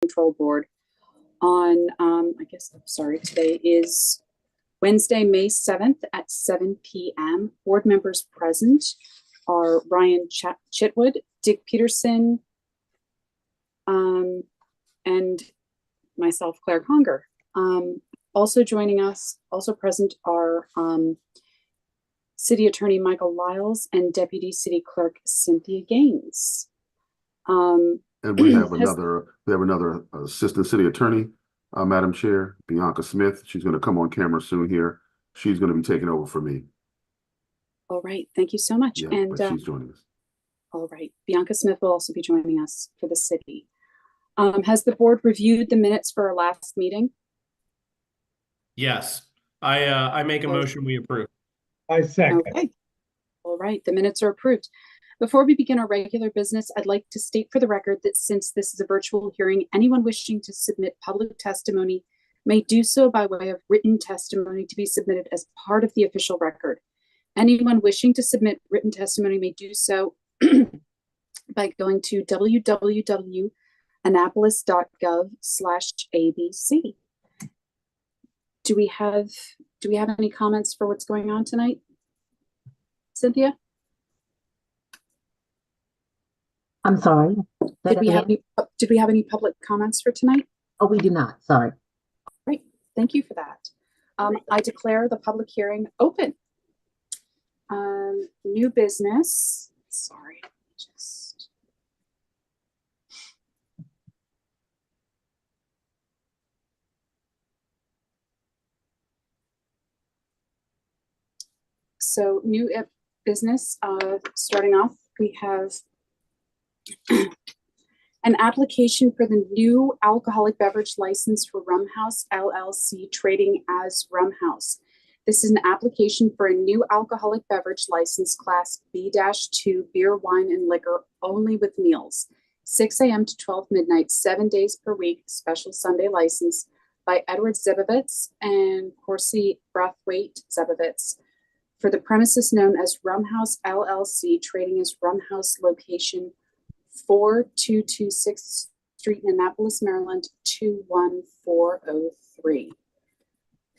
Control Board on, today is Wednesday, May 7th at 7 p.m. Board members present are Ryan Chitwood, Dick Peterson, and myself, Claire Conger. Also joining us, also present are City Attorney Michael Lyles and Deputy City Clerk Cynthia Gaines. And we have another Assistant City Attorney, Madam Chair, Bianca Smith. She's going to come on camera soon here. She's going to be taking over for me. All right, thank you so much. Yeah, and but she's joining us. All right, Bianca Smith will also be joining us for the city. Has the board reviewed the minutes for our last meeting? Yes, I make a motion we approve. I second. Okay. All right, the minutes are approved. Before we begin our regular business, I'd like to state for the record that since this is a virtual hearing, anyone wishing to submit public testimony may do so by way of written testimony to be submitted as part of the official record. Anyone wishing to submit written testimony may do so by going to www.annapolis.gov/abc. Do we have any comments for what's going on tonight? Cynthia? I'm sorry. Did we have any public comments for tonight? Oh, we do not. Sorry. Great. Thank you for that. I declare the public hearing open. New business. Sorry, just. So new business, starting off, we have an application for the new alcoholic beverage license for Rum House LLC, trading as Rum House. This is an application for a new alcoholic beverage license, class B-2, beer, wine, and liquor only with meals, 6 a.m. to 12 midnight, 7 days per week, special Sunday license by Edward Zebovitz and Corsi Brathwaite Zebovitz for the premises known as Rum House LLC, trading as Rum House, location 4226 Street in Annapolis, Maryland, 21403.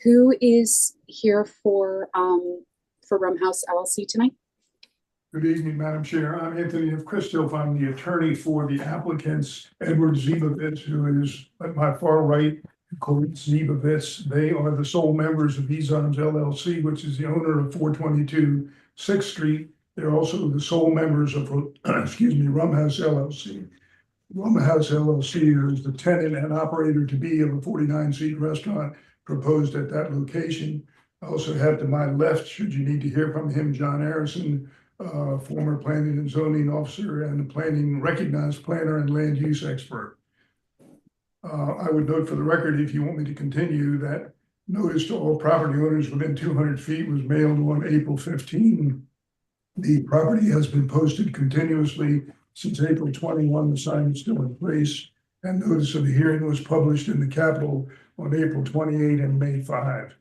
Who is here for Rum House LLC tonight? Good evening, Madam Chair. I'm Anthony F. Christoph. I'm the attorney for the applicants, Edward Zebovitz, who is at my far right, Corey Zebovitz. They are the sole members of Ezons LLC, which is the owner of 422 6th Street. They're also the sole members of, Rum House LLC. Rum House LLC is the tenant and operator to be of a 49-seat restaurant proposed at that location. I also have to my left, should you need to hear from him, John Harrison, former planning and zoning officer and a recognized planner and land use expert. I would note for the record, if you want me to continue, that notice to all property owners within 200 feet was mailed on April 15. The property has been posted continuously since April 21. The sign is still in place, and notice of the hearing was published in the Capitol on April 28 and May 5.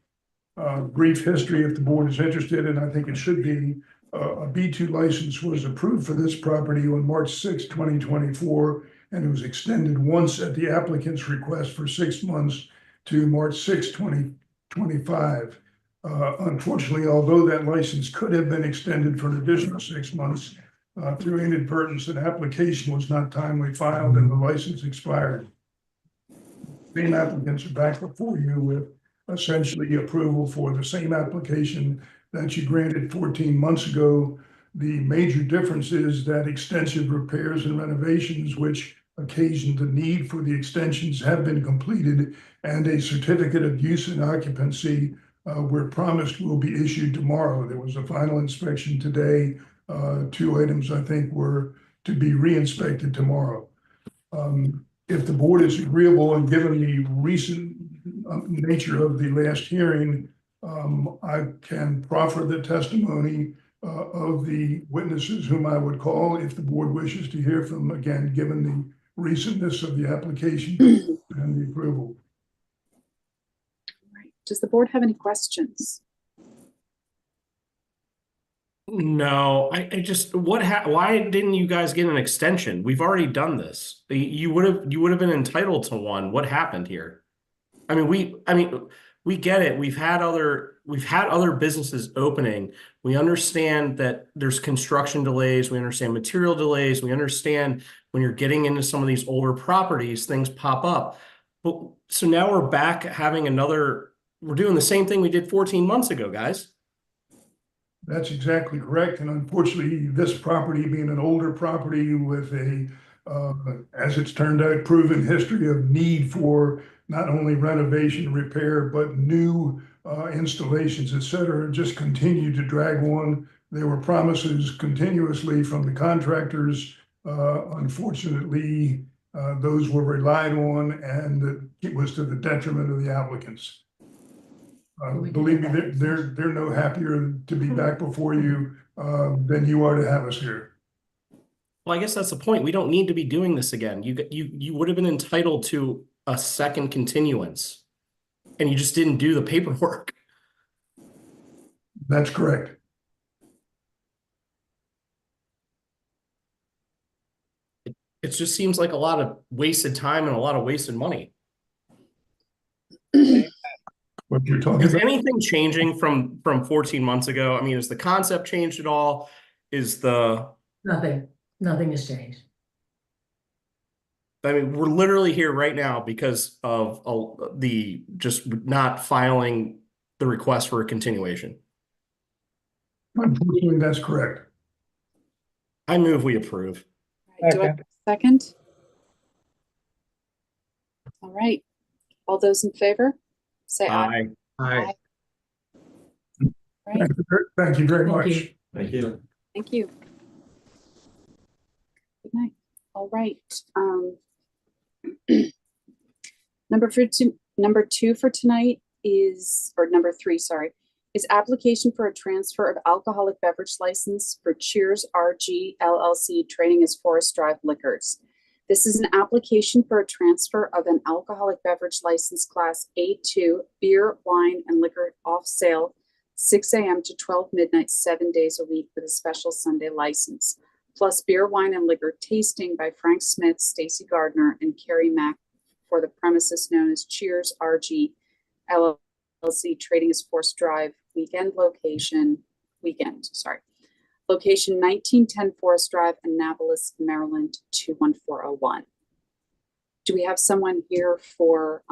Brief history, if the board is interested, and I think it should be, a B2 license was approved for this property on March 6, 2024, and it was extended once at the applicant's request for 6 months to March 6, 2025. Unfortunately, although that license could have been extended for an additional 6 months, through inadvertence, an application was not timely filed and the license expired. The applicants are back before you with essentially approval for the same application that you granted 14 months ago. The major difference is that extensive repairs and renovations, which occasioned the need for the extensions, have been completed, and a certificate of use and occupancy we're promised will be issued tomorrow. There was a final inspection today. 2 items, I think, were to be re-inspected tomorrow. If the board is agreeable, and given the recent nature of the last hearing, I can proffer the testimony of the witnesses whom I would call if the board wishes to hear from, again, given the recentness of the application and the approval. All right. Does the board have any questions? No, I just why didn't you guys get an extension? We've already done this. You would have been entitled to one. What happened here? We get it. We've had other businesses opening. We understand that there's construction delays. We understand material delays. We understand when you're getting into some of these older properties, things pop up. But so now we're back having we're doing the same thing we did 14 months ago, guys. That's exactly correct. And unfortunately, this property being an older property with as it's turned out, proven history of need for not only renovation, repair, but new installations, et cetera, just continued to drag on. There were promises continuously from the contractors. Unfortunately, those were relied on, and it was to the detriment of the applicants. Believe me, they're no happier to be back before you than you are to have us here. Well, I guess that's the point. We don't need to be doing this again. You would have been entitled to a second continuance, and you just didn't do the paperwork. That's correct. It just seems like a lot of wasted time and a lot of wasted money. What you're talking Is about. anything changing from 14 months ago? I mean, has the concept changed at all? Nothing has changed. I mean, we're literally here right now because of the just not filing the request for a continuation. Unfortunately, that's correct. I move we approve. All right, do I have a second? All right. All those in favor, say aye. Aye. Right. Thank you very Thank much. you. Thank you. Thank you. Good night. All right. Number two for tonight is, or number three, sorry, is application for a transfer of alcoholic beverage license for Cheers RG LLC trading as Forest Drive Liquors. This is an application for a transfer of an alcoholic beverage license class A2 beer, wine, and liquor off sale 6 a.m. to 12 midnight, 7 days a week with a special Sunday license, plus beer, wine, and liquor tasting by Frank Smith, Stacy Gardner, and Carrie Mack for the premises known as Cheers RG LLC trading as Forest Drive location 1910 Forest Drive, Annapolis, Maryland 21401. Do we have someone here for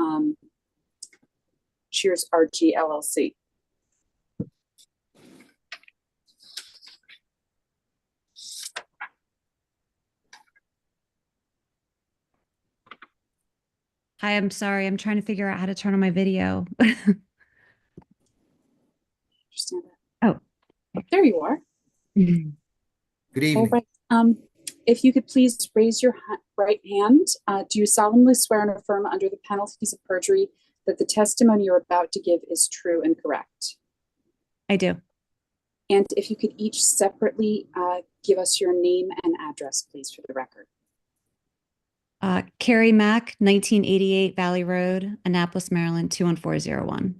Cheers RG LLC? Hi, I'm sorry. I'm trying to figure out how to turn on my video. Understand that. Oh, there you are. Good All evening. right. If you could please raise your right hand. Do you solemnly swear and affirm under the penalties of perjury that the testimony you're about to give is true and correct? I do. And if you could each separately give us your name and address, please, for the record. Carrie Mack, 1988 Valley Road, Annapolis, Maryland, 21401.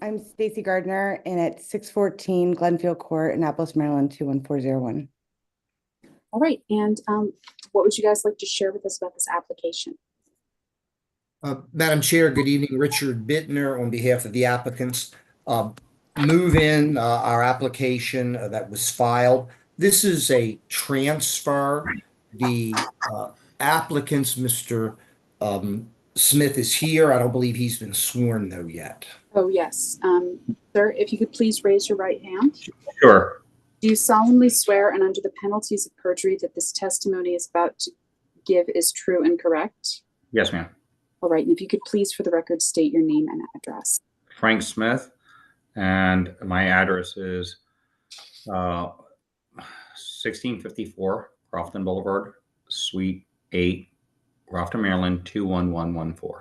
I'm Stacy Gardner, and at 614 Glenfield Court, Annapolis, Maryland, 21401. All right. And what would you guys like to share with us about this application? Madam Chair, good evening. Richard Bittner on behalf of the applicants. Move in our application that was filed. This is a transfer. The applicants, Mr. Smith is here. I don't believe he's been sworn though yet. Oh, yes. Sir, if you could please raise your right hand. Sure. Do you solemnly swear and under the penalties of perjury that this testimony is about to give is true and correct? Yes, ma'am. All right. And if you could please, for the record, state your name and address. Frank Smith, and my address is 1654 Crofton Boulevard, Suite 8, Crofton, Maryland, 21114.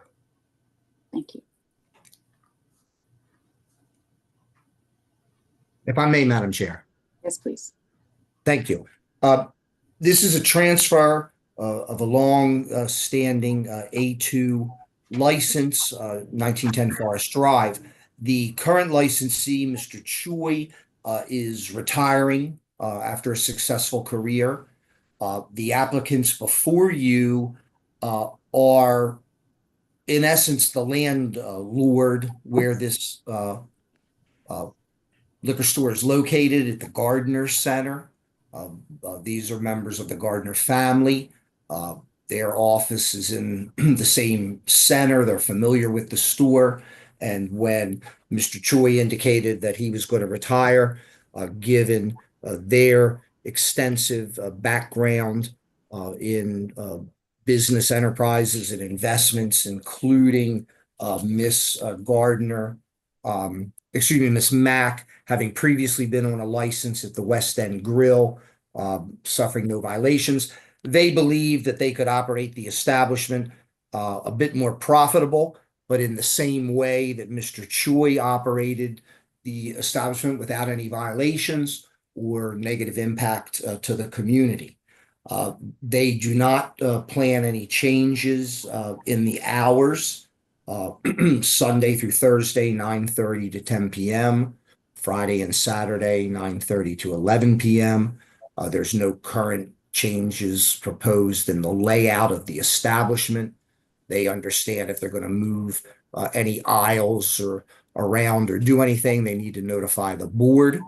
Thank you. If I may, Madam Chair. Yes, please. Thank you. This is a transfer of a long-standing A2 license, 1910 Forest Drive. The current licensee, Mr. Choi, is retiring after a successful career. The applicants before you are, in essence, the landlord where this liquor store is located at the Gardner Center. These are members of the Gardner family. Their office is in the same center. They're familiar with the store. And when Mr. Choi indicated that he was going to retire, given their extensive background in business enterprises and investments, including Miss Gardner, Miss Mack, having previously been on a license at the West End Grill, suffering no violations. They believe that they could operate the establishment a bit more profitable, but in the same way that Mr. Choi operated the establishment without any violations or negative impact to the community. They do not plan any changes in the hours. Sunday through Thursday, 9:30 to 10 p.m. Friday and Saturday, 9:30 to 11 p.m. There's no current changes proposed in the layout of the establishment. They understand if they're going to move any aisles or around or do anything, they need to notify the board.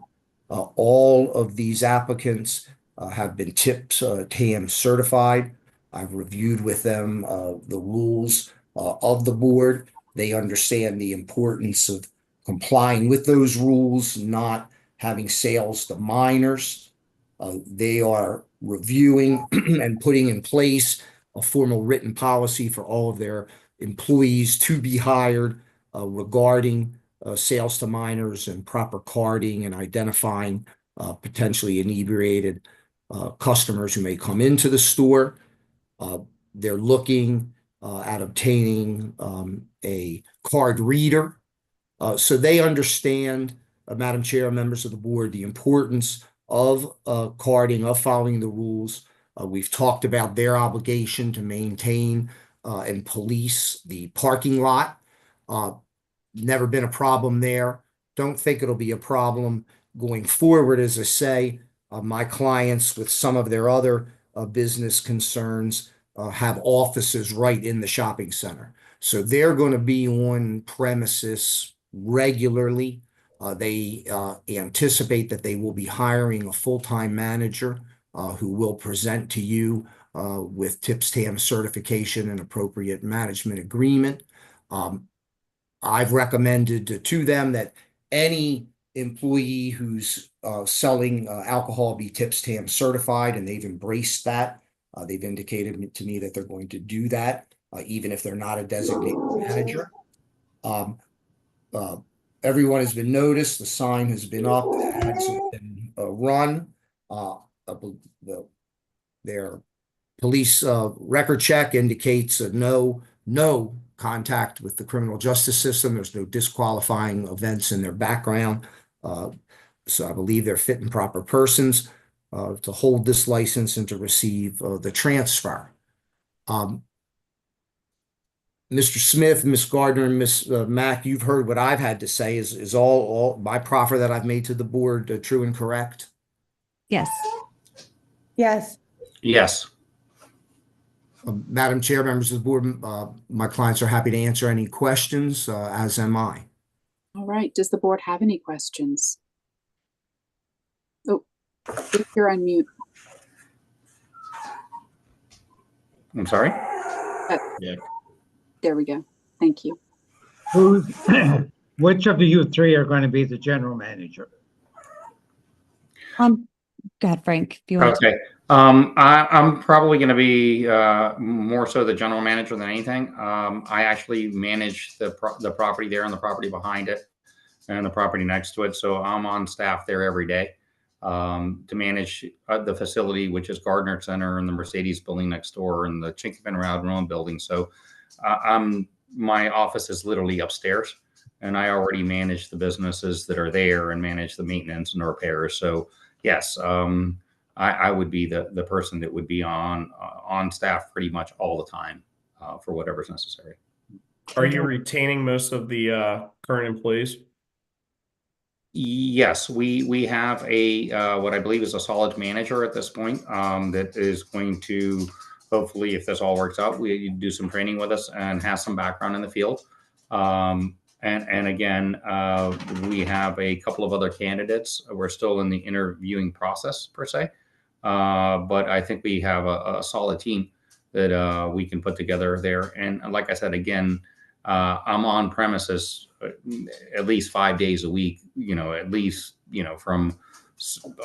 All of these applicants have been TIPS TAM certified. I've reviewed with them the rules of the board. They understand the importance of complying with those rules, not having sales to minors. They are reviewing and putting in place a formal written policy for all of their employees to be hired regarding sales to minors and proper carding and identifying potentially inebriated customers who may come into the store. They're looking at obtaining a card reader. So they understand, Madam Chair, members of the board, the importance of carding, of following the rules. We've talked about their obligation to maintain and police the parking lot. Never been a problem there. Don't think it'll be a problem going forward. As I say, my clients with some of their other business concerns have offices right in the shopping center. So they're going to be on premises regularly. They anticipate that they will be hiring a full-time manager who will present to you with TIPS TAM certification and appropriate management agreement. I've recommended to them that any employee who's selling alcohol be TIPS TAM certified, and they've embraced that. They've indicated to me that they're going to do that, even if they're not a designated manager. Everyone has been noticed. The sign has been up. The ads have been run. Their police record check indicates no contact with the criminal justice system. There's no disqualifying events in their background. So I believe they're fit and proper persons to hold this license and to receive the transfer. Mr. Smith, Ms. Gardner, and Ms. Mack, you've heard what I've had to say. Is all my proffer that I've made to the board true and correct? Yes. Yes. Yes. Madam Chair, members of the board, my clients are happy to answer any questions, as am I. All right. Does the board have any questions? Oh, you're on mute. I'm sorry? Yeah. There we go. Thank you. Which of you three are going to be the general manager? Go ahead, Frank, if you want Okay. I'm probably going to be more so the general manager than anything. I actually manage the property there and the property behind it and the property next to it. So I'm on staff there every day to manage the facility, which is Gardner Center and the Mercedes building next door and the Chinky Van Round building. So my office is literally upstairs, and I already manage the businesses that are there and manage the maintenance and repairs. So yes, I would be the person that would be on staff pretty much all the time for whatever's necessary. Are you retaining most of the current employees? Yes, we have a what I believe is a solid manager at this point that is going to hopefully, if this all works out, we do some training with us and has some background in the field. And again, we have a couple of other candidates. We're still in the interviewing process per se, but I think we have a solid team that we can put together there. And like I said, again, I'm on premises at least 5 days a week, at least, from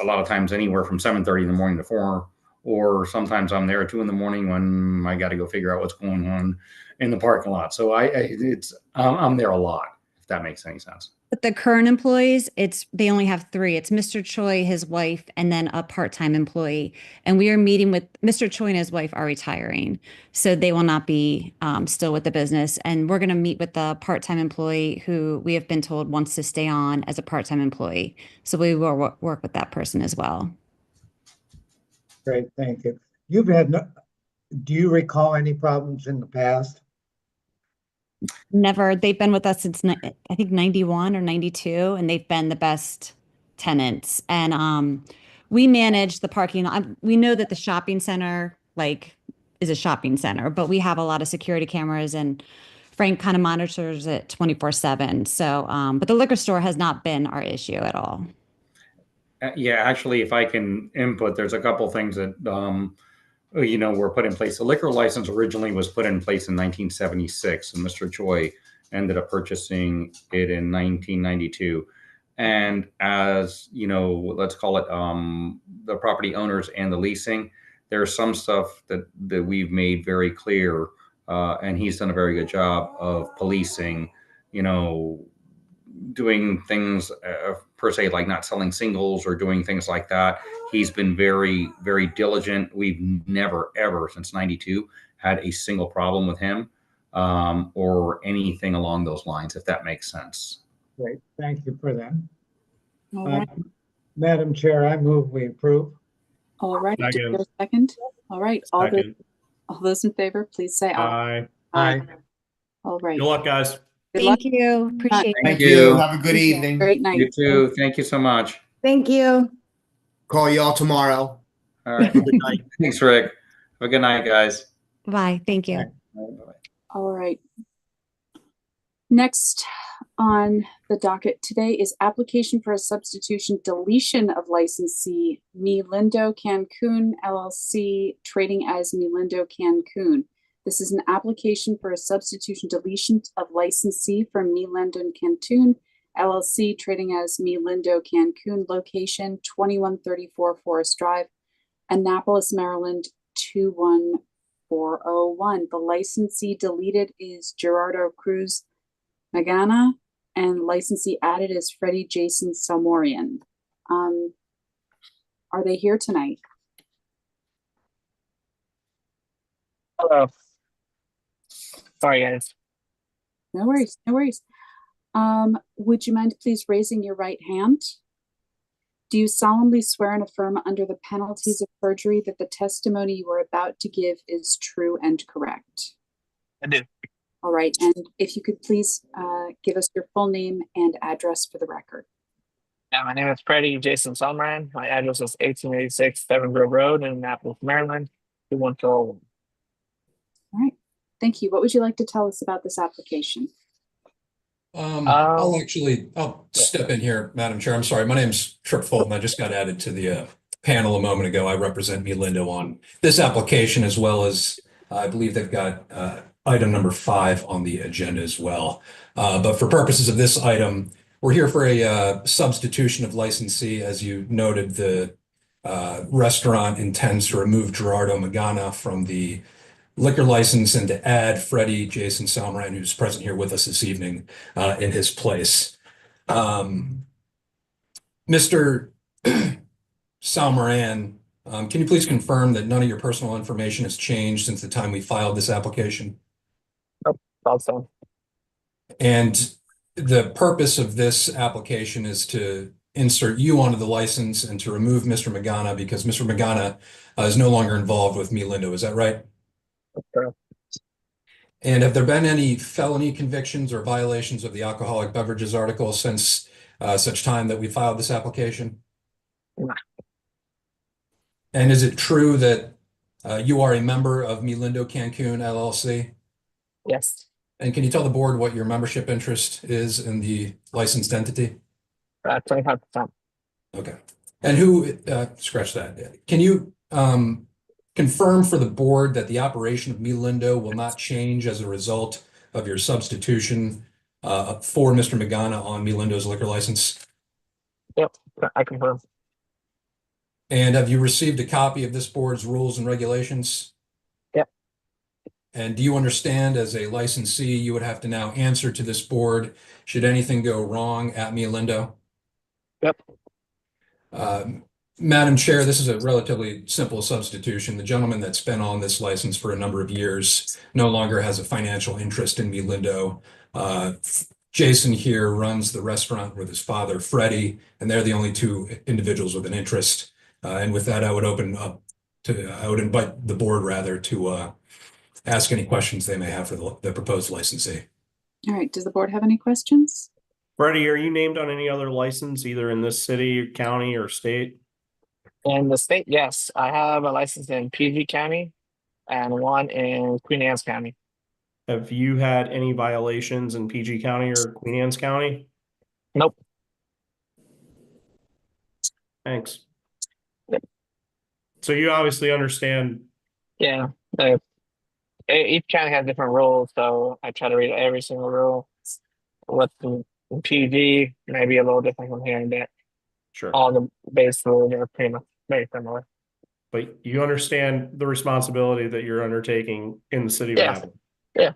a lot of times anywhere from 7:30 in the morning to 4, or sometimes I'm there at 2 in the morning when I got to go figure out what's going on in the parking lot. So I'm there a lot, if that makes any sense. But the current employees, they only have 3. It's Mr. Choi, his wife, and then a part-time employee. And we are meeting with Mr. Choi and his wife are retiring, so they will not be still with the business. And we're going to meet with the part-time employee who we have been told wants to stay on as a part-time employee. So we will work with that person as well. Great, thank you. Do you recall any problems in the past? Never. They've been with us since I think 91 or 92, and they've been the best tenants. And we manage the parking lot. We know that the shopping center is a shopping center, but we have a lot of security cameras, and Frank kind of monitors it 24/7. So, but the liquor store has not been our issue at all. Yeah, actually, if I can input, there's a couple things that were put in place. The liquor license originally was put in place in 1976, and Mr. Choi ended up purchasing it in 1992. And as let's call it the property owners and the leasing, there's some stuff that we've made very clear, and he's done a very good job of policing, doing things per se, like not selling singles or doing things like that. He's been very, very diligent. We've never, ever since 92 had a single problem with him or anything along those lines, if that makes sense. Great, thank you for that. All right. Madam Chair, I move we approve. All right. Do you have a second? All right. All those in favor, please say aye. Aye. All right. Good luck, guys. Good luck. Thank you. Appreciate it. Thank you. Have a good Thank you. evening. Great night. You too. Thank you so much. Thank you. Call you all tomorrow. All right. Good night. Thanks, Rick. Have a good night, guys. Bye. Thank you. Bye-bye. All right. Next on the docket today is application for a substitution deletion of licensee Mi Lindo Cancun LLC, trading as Mi Lindo Cancun. This is an application for a substitution deletion of licensee from Mi Lindo Cancun LLC, trading as Mi Lindo Cancun, location 2134 Forest Drive, Annapolis, Maryland 21401. The licensee deleted is Gerardo Cruz Magana, and licensee added is Freddie Jason Salmorian. Are they here tonight? Hello. Sorry, guys. No worries, no worries. Would you mind please raising your right hand? Do you solemnly swear and affirm under the penalties of perjury that the testimony you are about to give is true and correct? I do. All right, and if you could please give us your full name and address for the record. Yeah, my name is Freddie Jason Salmorian. My address is 1886 Devon Grove Road in Annapolis, Maryland, 21401. All right, thank you. What would you like to tell us about this application? I'll step in here, Madam Chair. I'm sorry. My name's Trip Fulton. I just got added to the panel a moment ago. I represent Mi Lindo on this application, as well as I believe they've got item number 5 on the agenda as well. But for purposes of this item, we're here for a substitution of licensee. As you noted, the restaurant intends to remove Gerardo Magana from the liquor license and to add Freddie Jason Salmorian, who's present here with us this evening, in his place. Mr. Salmorian, can you please confirm that none of your personal information has changed since the time we filed this application? Nope, thought so. And the purpose of this application is to insert you onto the license and to remove Mr. Magana because Mr. Magana is no longer involved with Mi Lindo. Is that right? Sure. And have there been any felony convictions or violations of the alcoholic beverages article since such time that we filed this application? No. And is it true that you are a member of Mi Lindo Cancun LLC? Yes. And can you tell the board what your membership interest is in the licensed entity? 25%. Okay. And who, scratch that. Can you confirm for the board that the operation of Mi Lindo will not change as a result of your substitution for Mr. Magana on Mi Lindo's liquor license? Yep, I confirm. And have you received a copy of this board's rules and regulations? Yep. And do you understand, as a licensee, you would have to now answer to this board should anything go wrong at Mi Lindo? Yep. Madam Chair, this is a relatively simple substitution. The gentleman that's been on this license for a number of years no longer has a financial interest in Mi Lindo. Jason here runs the restaurant with his father, Freddie, and they're the only two individuals with an interest. And with that, I would invite the board rather to ask any questions they may have for the proposed licensee. All right, does the board have any questions? Freddie, are you named on any other license, either in this city, county, or state? In the state, yes, I have a license in PG County and one in Queen Anne's County. Have you had any violations in PG County or Queen Anne's County? Nope. Thanks. Yep. So you obviously understand. Yeah. Each county has different rules, so I try to read every single rule. With the PG, maybe a little different from here and there. Sure. All the base rules are pretty much very similar. But you understand the responsibility that you're undertaking in the city of Yeah. Apple. Yeah.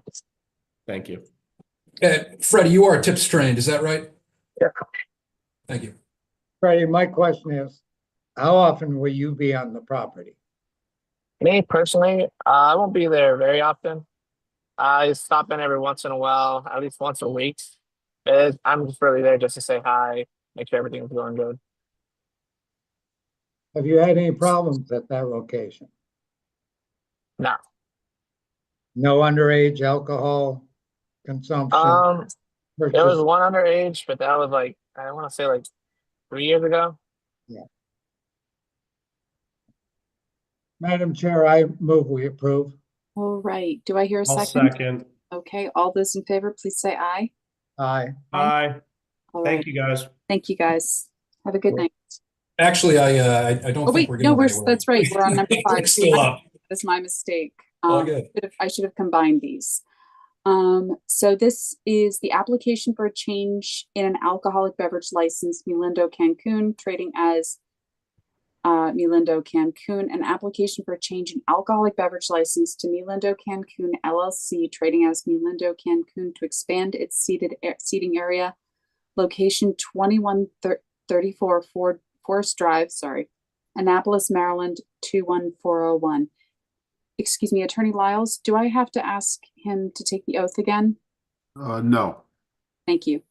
Thank you. Freddie, you are tips trained, is that right? Yeah. Thank you. Freddie, my question is, how often will you be on the property? Me personally, I won't be there very often. I stop in every once in a while, at least once a week. I'm just really there just to say hi, make sure everything's going good. Have you had any problems at that location? No. No underage alcohol consumption? There was one underage, but that was like, I want to say like 3 years ago. Yeah. Madam Chair, I move we approve. All right, do I hear a I'll second? second. Okay, all those in favor, please say aye. Aye. Aye. All Thank right, you, guys. thank you, guys. Have a good night. Actually, I don't Oh, think wait, we're no, getting anywhere. that's right, we're on number 5. Still up. That's my mistake. All good. I should have combined these. So this is the application for a change in an alcoholic beverage license, Mi Lindo Cancun, trading as Mi Lindo Cancun, an application for a change in alcoholic beverage license to Mi Lindo Cancun LLC, trading as Mi Lindo Cancun to expand its seating area, location 2134 Forest Drive, Annapolis, Maryland 21401. Excuse me, Attorney Lyles, do I have to ask him to take the oath again? No. Thank you.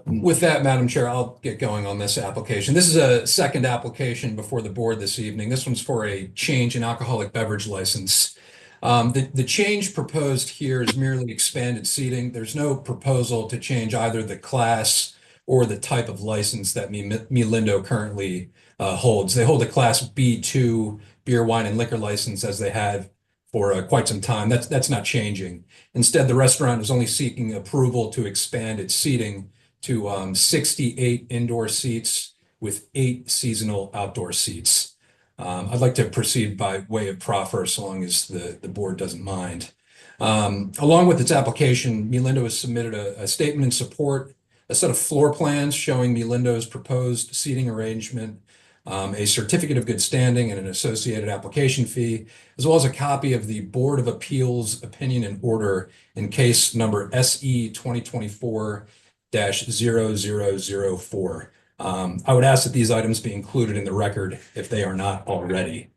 With that, Madam Chair, I'll get going on this application. This is a second application before the board this evening. This one's for a change in alcoholic beverage license. The change proposed here is merely expanded seating. There's no proposal to change either the class or the type of license that Mi Lindo currently holds. They hold a Class B2 beer, wine, and liquor license as they have for quite some time. That's not changing. Instead, the restaurant is only seeking approval to expand its seating to 68 indoor seats with 8 seasonal outdoor seats. I'd like to proceed by way of proffer so long as the board doesn't mind. Along with its application, Mi Lindo has submitted a statement in support, a set of floor plans showing Mi Lindo's proposed seating arrangement, a certificate of good standing and an associated application fee, as well as a copy of the Board of Appeals opinion and order in case number SE 2024-0004. I would ask that these items be included in the record if they are not already.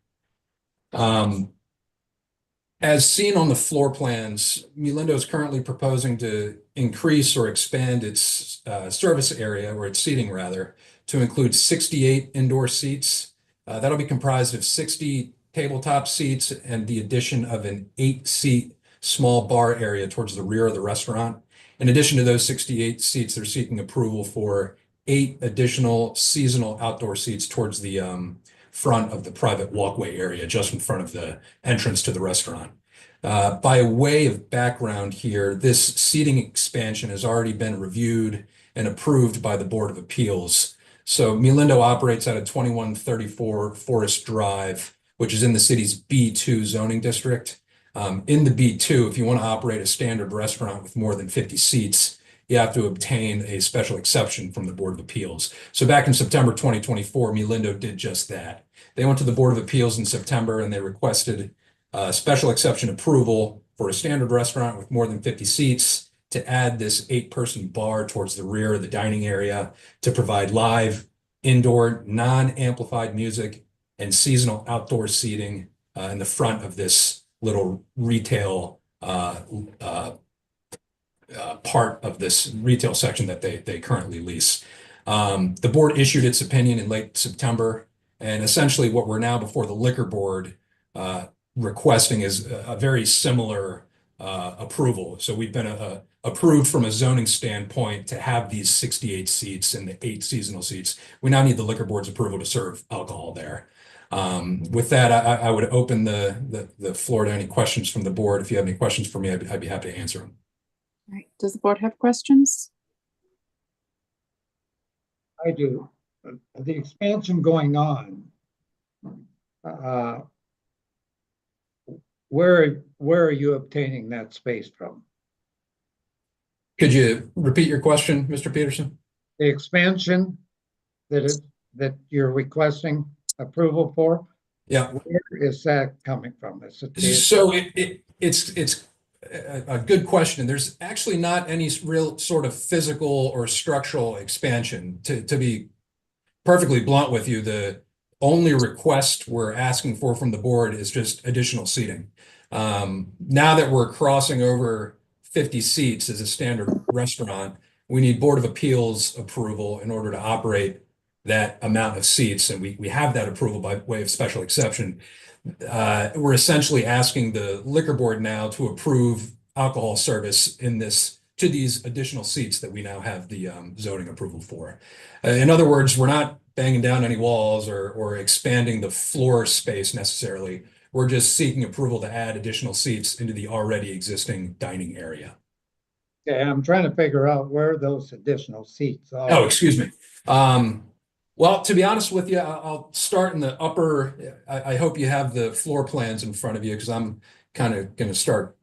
As seen on the floor plans, Mi Lindo is currently proposing to increase or expand its service area, or its seating rather, to include 68 indoor seats. That'll be comprised of 60 tabletop seats and the addition of an 8-seat small bar area towards the rear of the restaurant. In addition to those 68 seats, they're seeking approval for 8 additional seasonal outdoor seats towards the front of the private walkway area, just in front of the entrance to the restaurant. By way of background here, this seating expansion has already been reviewed and approved by the Board of Appeals. So Milindo operates out of 2134 Forest Drive, which is in the city's B2 zoning district. In the B2, if you want to operate a standard restaurant with more than 50 seats, you have to obtain a special exception from the Board of Appeals. So back in September 2024, Milindo did just that. They went to the Board of Appeals in September and they requested special exception approval for a standard restaurant with more than 50 seats to add this 8-person bar towards the rear of the dining area to provide live, indoor, non-amplified music and seasonal outdoor seating in the front of this little retail part of this retail section that they currently lease. The board issued its opinion in late September, and essentially what we're now before the liquor board requesting is a very similar approval. So we've been approved from a zoning standpoint to have these 68 seats and the 8 seasonal seats. We now need the liquor board's approval to serve alcohol there. With that, I would open the floor to any questions from the board. If you have any questions for me, I'd be happy to answer them. All right. Does the board have questions? I do. The expansion going on, where are you obtaining that space from? Could you repeat your question, Mr. Peterson? The expansion that you're requesting approval for? Yeah. Where is that coming from? So it's a good question. There's actually not any real sort of physical or structural expansion. To be perfectly blunt with you, the only request we're asking for from the board is just additional seating. Now that we're crossing over 50 seats as a standard restaurant, we need Board of Appeals approval in order to operate that amount of seats, and we have that approval by way of special exception. We're essentially asking the liquor board now to approve alcohol service to these additional seats that we now have the zoning approval for. In other words, we're not banging down any walls or expanding the floor space necessarily. We're just seeking approval to add additional seats into the already existing dining area. Okay, I'm trying to figure out where those additional seats are. Oh, excuse me. Well, to be honest with you, I'll start in the upper. I hope you have the floor plans in front of you because I'm kind of going to start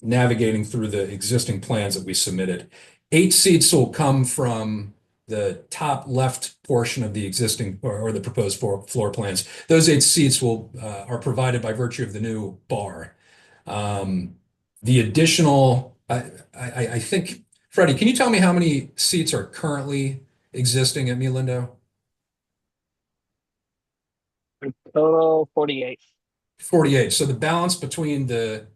navigating through the existing plans that we submitted. 8 seats will come from the top left portion of the existing or the proposed floor plans. Those 8 seats are provided by virtue of the new bar. The additional, I think, Freddie, can you tell me how many seats are currently existing at Milindo? Total 48. 48. So the balance between the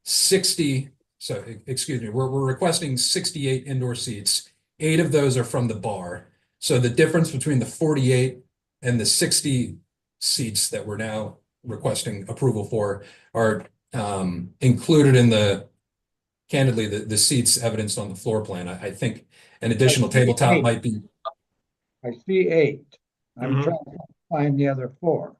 60, so excuse me, we're requesting 68 indoor seats. 8 of those are from the bar. So the difference between the 48 and the 60 seats that we're now requesting approval for are included in candidly, the seats evidenced on the floor plan. I think an additional tabletop might be. I see 8. I'm trying to find the other 4.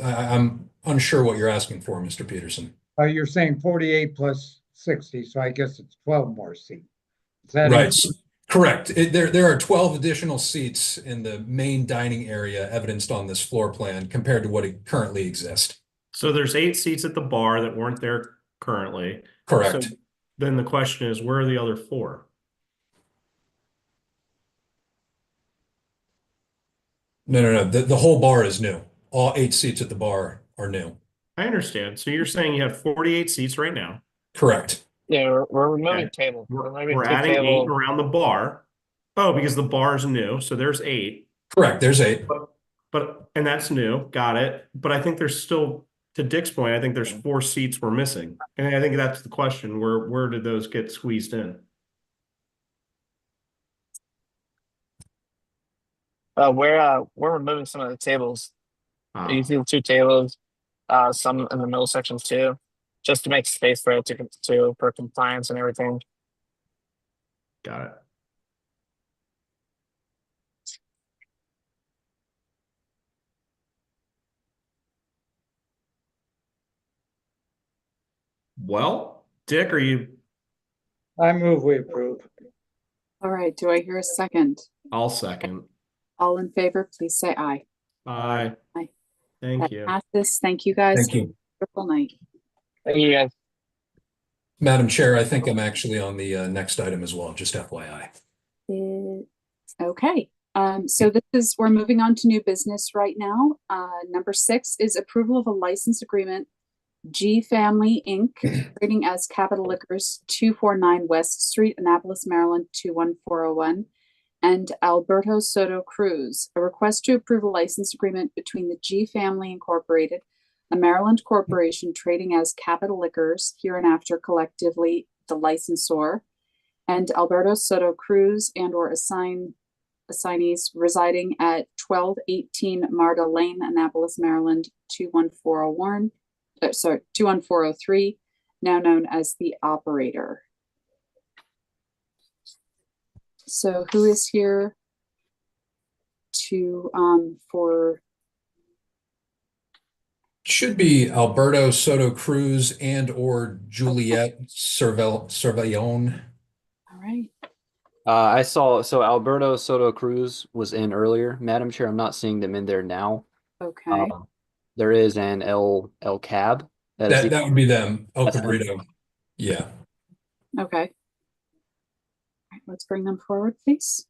I'm unsure what you're asking for, Mr. Peterson. You're saying 48 plus 60, so I guess it's 12 more seats. Is that right? Correct. There are 12 additional seats in the main dining area evidenced on this floor plan compared to what currently exists. So there's 8 seats at the bar that weren't there currently. Correct. So then the question is, where are the other 4? No. The whole bar is new. All 8 seats at the bar are new. I understand. So you're saying you have 48 seats right now. Correct. Yeah, we're removing Okay. tables. We're adding 8 around the bar. Oh, because the bar is new. So there's 8. Correct. There's 8. And that's new. Got it. But I think there's still, to Dick's point, I think there's 4 seats we're missing. And I think that's the question. Where did those get squeezed in? We're removing some of the tables. You see the 2 tables. some in the middle section too, just to make space for it to for compliance and everything. Got it. Well, Dick, are you? I move we approve. All right, do I hear a second? I'll second. All in favor, please say aye. Aye. Aye. Thank That you. passes. Thank you, guys. Thank you. Wonderful night. Thank you guys. Madam Chair, I think I'm actually on the next item as well, just FYI. Okay, so we're moving on to new business right now. Number 6 is approval of a license agreement, G Family Inc., trading as Capital Liquors, 249 West Street, Annapolis, Maryland, 21401, and Alberto Soto Cruz, a request to approve a license agreement between the G Family Incorporated, a Maryland corporation trading as Capital Liquors, hereinafter collectively the licensor, and Alberto Soto Cruz and or assignees residing at 1218 Marta Lane, Annapolis, Maryland, 21403, now known as the operator. So who is here to for Should be Alberto Soto Cruz and or Juliet Cervellon. all right. I saw, so Alberto Soto Cruz was in earlier. Madam Chair, I'm not seeing them in there now. Okay. There is an El Cab. That would be them. El That's Cabrito. Yeah. Okay. All right, let's bring them forward, please.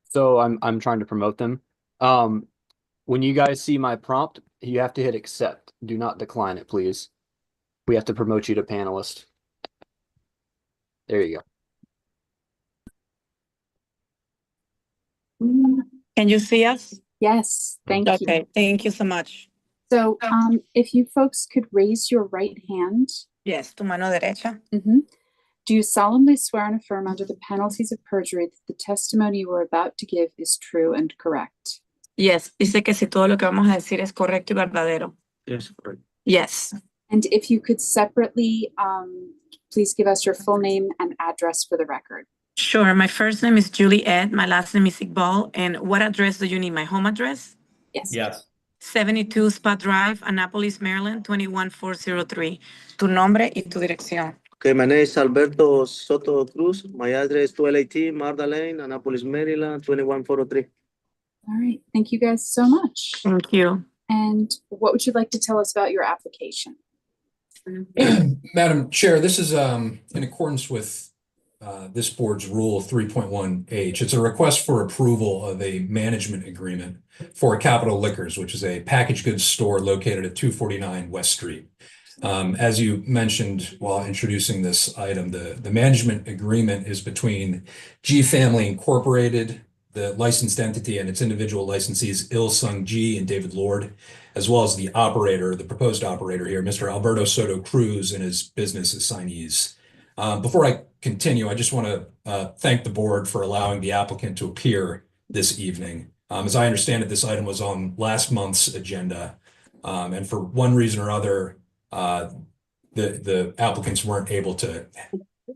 So I'm trying to promote them. When you guys see my prompt, you have to hit accept. Do not decline it, please. We have to promote you to panelist. There you go. Can you see us? Yes, thank you. Okay, thank you so much. So if you folks could raise your right hand. Yes, tu mano derecha. Do you solemnly swear and affirm under the penalties of perjury that the testimony you are about to give is true and correct? Yes, dice que si todo lo que vamos a decir es correcto y verdadero. Yes, correct. Yes. And if you could separately, please give us your full name and address for the record. Sure, my first name is Julie Ed, my last name is Iqbal, and what address do you need? My home address? Yes. Yes. 72 Spot Drive, Annapolis, Maryland, 21403. Tu nombre y tu dirección. Okay, my name is Alberto Soto Cruz. My address is 218 Marta Lane, Annapolis, Maryland, 21403. All right, thank you guys so much. Thank you. And what would you like to tell us about your application? Madam Chair, this is in accordance with this board's rule 3.1H. It's a request for approval of a management agreement for Capital Liquors, which is a packaged goods store located at 249 West Street. As you mentioned while introducing this item, the management agreement is between G Family Incorporated, the licensed entity, and its individual licensees, Il Sung G and David Lord, as well as the operator, the proposed operator here, Mr. Alberto Soto Cruz, and his business assignees. Before I continue, I just want to thank the board for allowing the applicant to appear this evening. As I understand it, this item was on last month's agenda, and for one reason or other, the applicants weren't able to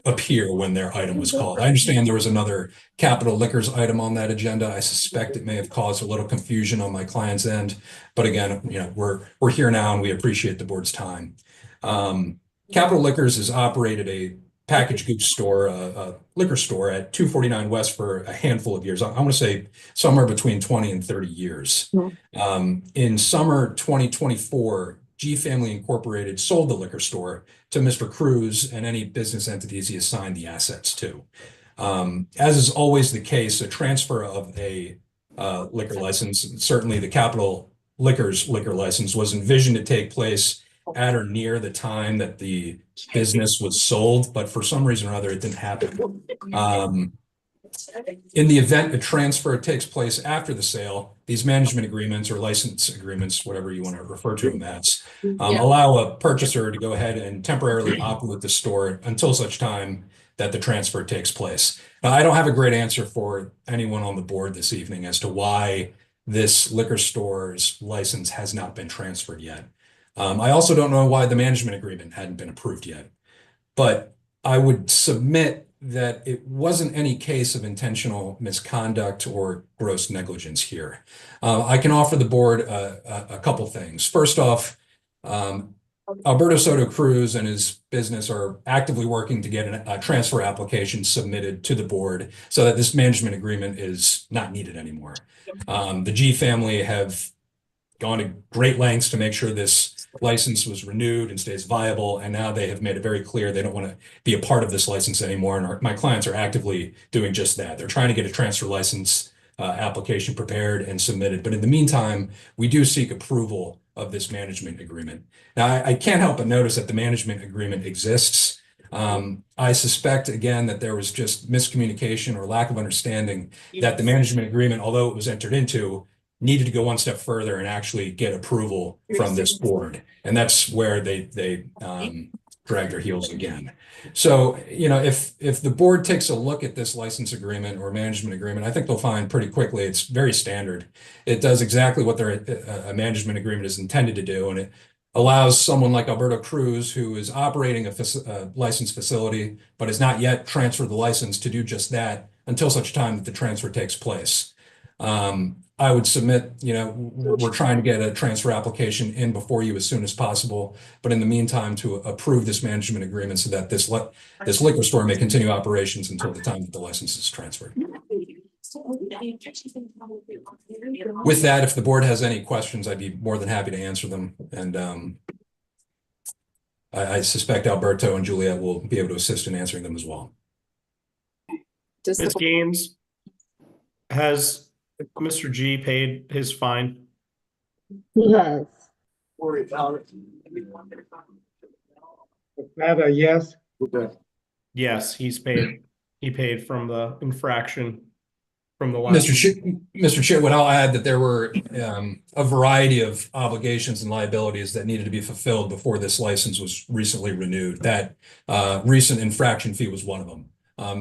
appear when their item was called. I understand there was another Capital Liquors item on that agenda. I suspect it may have caused a little confusion on my client's end, but again, we're here now and we appreciate the board's time. Capital Liquors has operated a packaged goods store, a liquor store at 249 West for a handful of years. I want to say somewhere between 20 and 30 years. In summer 2024, G Family Incorporated sold the liquor store to Mr. Cruz and any business entities he assigned the assets to. As is always the case, a transfer of a liquor license, certainly the Capital Liquors liquor license, was envisioned to take place at or near the time that the business was sold, but for some reason or other, it didn't happen. In the event a transfer takes place after the sale, these management agreements or license agreements, whatever you want to refer to them as, allow a purchaser to go ahead and temporarily operate the store until such time that the transfer takes place. I don't have a great answer for anyone on the board this evening as to why this liquor store's license has not been transferred yet. I also don't know why the management agreement hadn't been approved yet, but I would submit that it wasn't any case of intentional misconduct or gross negligence here. I can offer the board a couple things. First off, Alberto Soto Cruz and his business are actively working to get a transfer application submitted to the board so that this management agreement is not needed anymore. The G family have gone to great lengths to make sure this license was renewed and stays viable, and now they have made it very clear they don't want to be a part of this license anymore, and my clients are actively doing just that. They're trying to get a transfer license application prepared and submitted, but in the meantime, we do seek approval of this management agreement. Now, I can't help but notice that the management agreement exists. I suspect, again, that there was just miscommunication or lack of understanding that the management agreement, although it was entered into, needed to go one step further and actually get approval from this board. And that's where they drag their heels again. So, you know, if the board takes a look at this license agreement or management agreement, I think they'll find pretty quickly it's very standard. It does exactly what a management agreement is intended to do, and it allows someone like Alberto Cruz, who is operating a licensed facility but has not yet transferred the license, to do just that until such time that the transfer takes place. I would submit, you know, we're trying to get a transfer application in before you as soon as possible, but in the meantime, to approve this management agreement so that this liquor store may continue operations until the time that the license is transferred. With that, if the board has any questions, I'd be more than happy to answer them. And I suspect Alberto and Juliet will be able to assist in answering them as well. Ms. Gaines, has Mr. G paid his fine? Yes. Is that a yes? Yes, he's paid. He paid from the infraction from the last. Mr. Chitwood, I'll add that there were a variety of obligations and liabilities that needed to be fulfilled before this license was recently renewed. That recent infraction fee was one of them.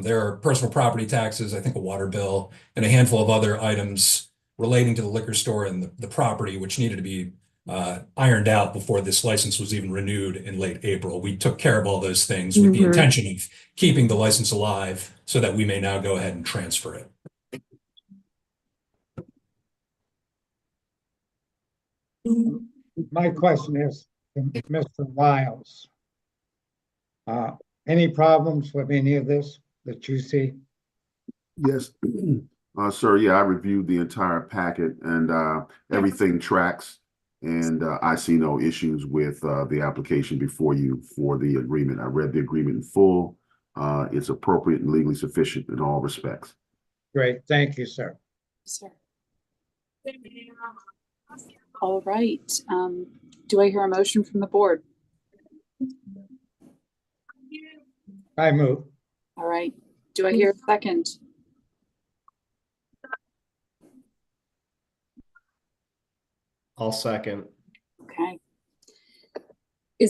There are personal property taxes, I think a water bill, and a handful of other items relating to the liquor store and the property, which needed to be ironed out before this license was even renewed in late April. We took care of all those things with the intention of keeping the license alive so that we may now go ahead and transfer it. My question is, Mr. Wiles, any problems with any of this that you see? Yes, sir. Yeah, I reviewed the entire packet and everything tracks. And I see no issues with the application before you for the agreement. I read the agreement in full. It's appropriate and legally sufficient in all respects. Great. Thank you, sir. Sir. All right. Do I hear a motion from the board? I move. All right. Do I hear a second? I'll second. Okay.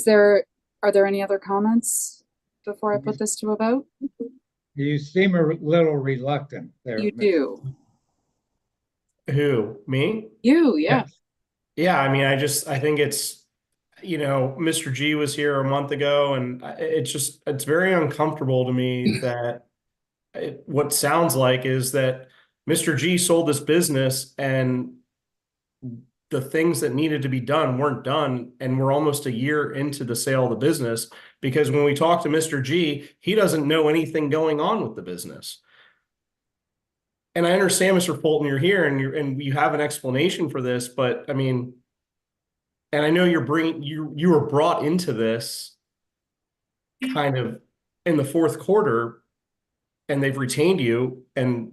Are there any other comments before I put this to a vote? You seem a little reluctant there. You do. Who? Me? You, yeah. Yes. Yeah, I mean, I think it's, you know, Mr. G was here a month ago, and it's very uncomfortable to me that what sounds like is that Mr. G sold this business and the things that needed to be done weren't done, and we're almost a year into the sale of the business, because when we talk to Mr. G, he doesn't know anything going on with the business. And I understand, Mr. Fulton, you're here and you have an explanation for this, but I mean, and I know you were brought into this kind of in the fourth quarter, and they've retained you, and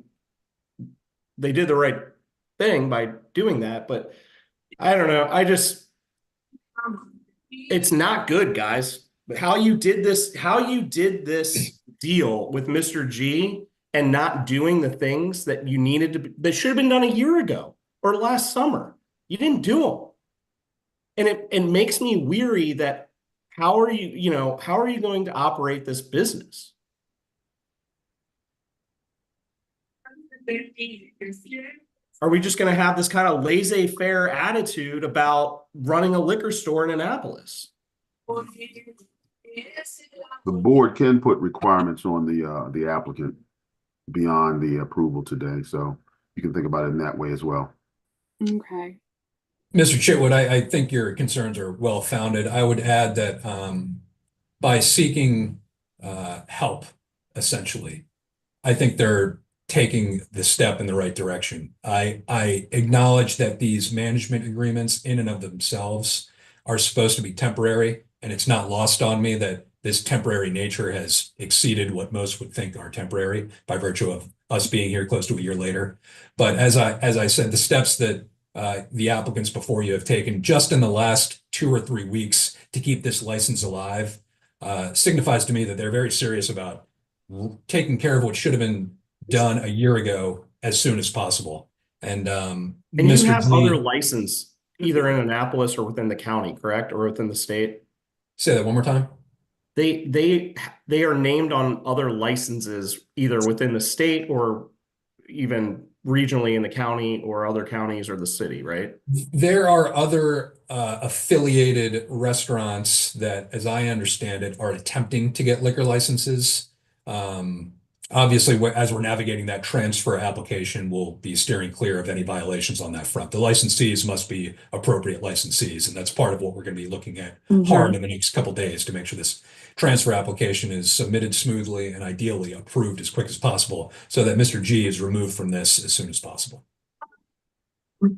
they did the right thing by doing that. But I don't know. It's not good, guys. How you did this deal with Mr. G and not doing the things that you needed to be, that should have been done a year ago or last summer. You didn't do them. And it makes me weary that how are you going to operate this business? Are we just going to have this kind of laissez-faire attitude about running a liquor store in Annapolis? The board can put requirements on the applicant beyond the approval today, so you can think about it in that way as well. Okay. Mr. Chitwood, I think your concerns are well founded. I would add that by seeking help, essentially, I think they're taking the step in the right direction. I acknowledge that these management agreements in and of themselves are supposed to be temporary, and it's not lost on me that this temporary nature has exceeded what most would think are temporary by virtue of us being here close to a year later. But as I said, the steps that the applicants before you have taken just in the last 2 or 3 weeks to keep this license alive signifies to me that they're very serious about taking care of what should have been done a year ago as soon as possible. And you Mr. have G, other license either in Annapolis or within the county, correct? Or within the state? Say that one more time. They are named on other licenses either within the state or even regionally in the county or other counties or the city, right? There are other affiliated restaurants that, as I understand it, are attempting to get liquor licenses. Obviously, as we're navigating that transfer application, we'll be steering clear of any violations on that front. The licensees must be appropriate licensees, and that's part of what we're going to be looking at hard in the next couple of days to make sure this transfer application is submitted smoothly and ideally approved as quick as possible so that Mr. G is removed from this as soon as possible. Okay.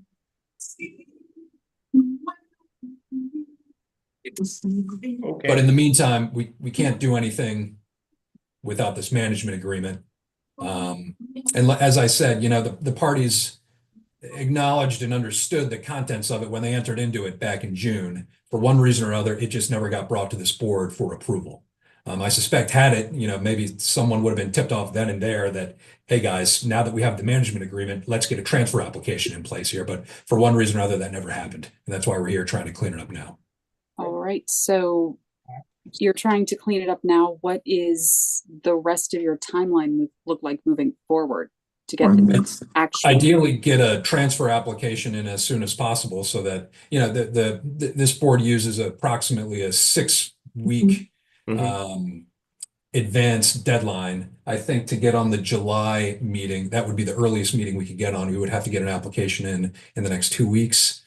But in the meantime, we can't do anything without this management agreement. And as I said, the parties acknowledged and understood the contents of it when they entered into it back in June. For one reason or other, it just never got brought to this board for approval. I suspect had it, maybe someone would have been tipped off then and there that, hey guys, now that we have the management agreement, let's get a transfer application in place here. But for one reason or other, that never happened. And that's why we're here trying to clean it up now. All right. So you're trying to clean it up now. What is the rest of your timeline look like moving forward to get this actual? Ideally, get a transfer application in as soon as possible so that, this board uses approximately a 6-week advance deadline. I think to get on the July meeting, that would be the earliest meeting we could get on. We would have to get an application in the next 2 weeks.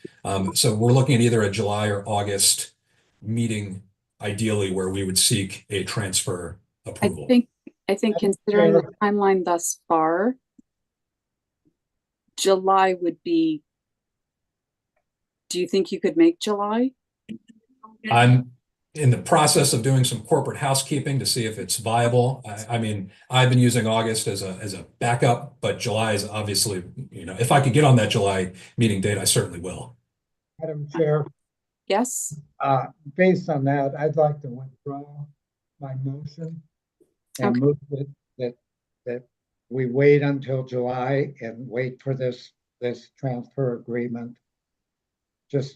So we're looking at either a July or August meeting, ideally, where we would seek a transfer approval. I think considering the timeline thus far, July would be. Do you think you could make July? I'm in the process of doing some corporate housekeeping to see if it's viable. I mean, I've been using August as a backup, but July is obviously, if I could get on that July meeting date, I certainly will. Madam Chair, Yes. based on that, I'd like to withdraw my motion and move that we wait until July and wait for this transfer agreement.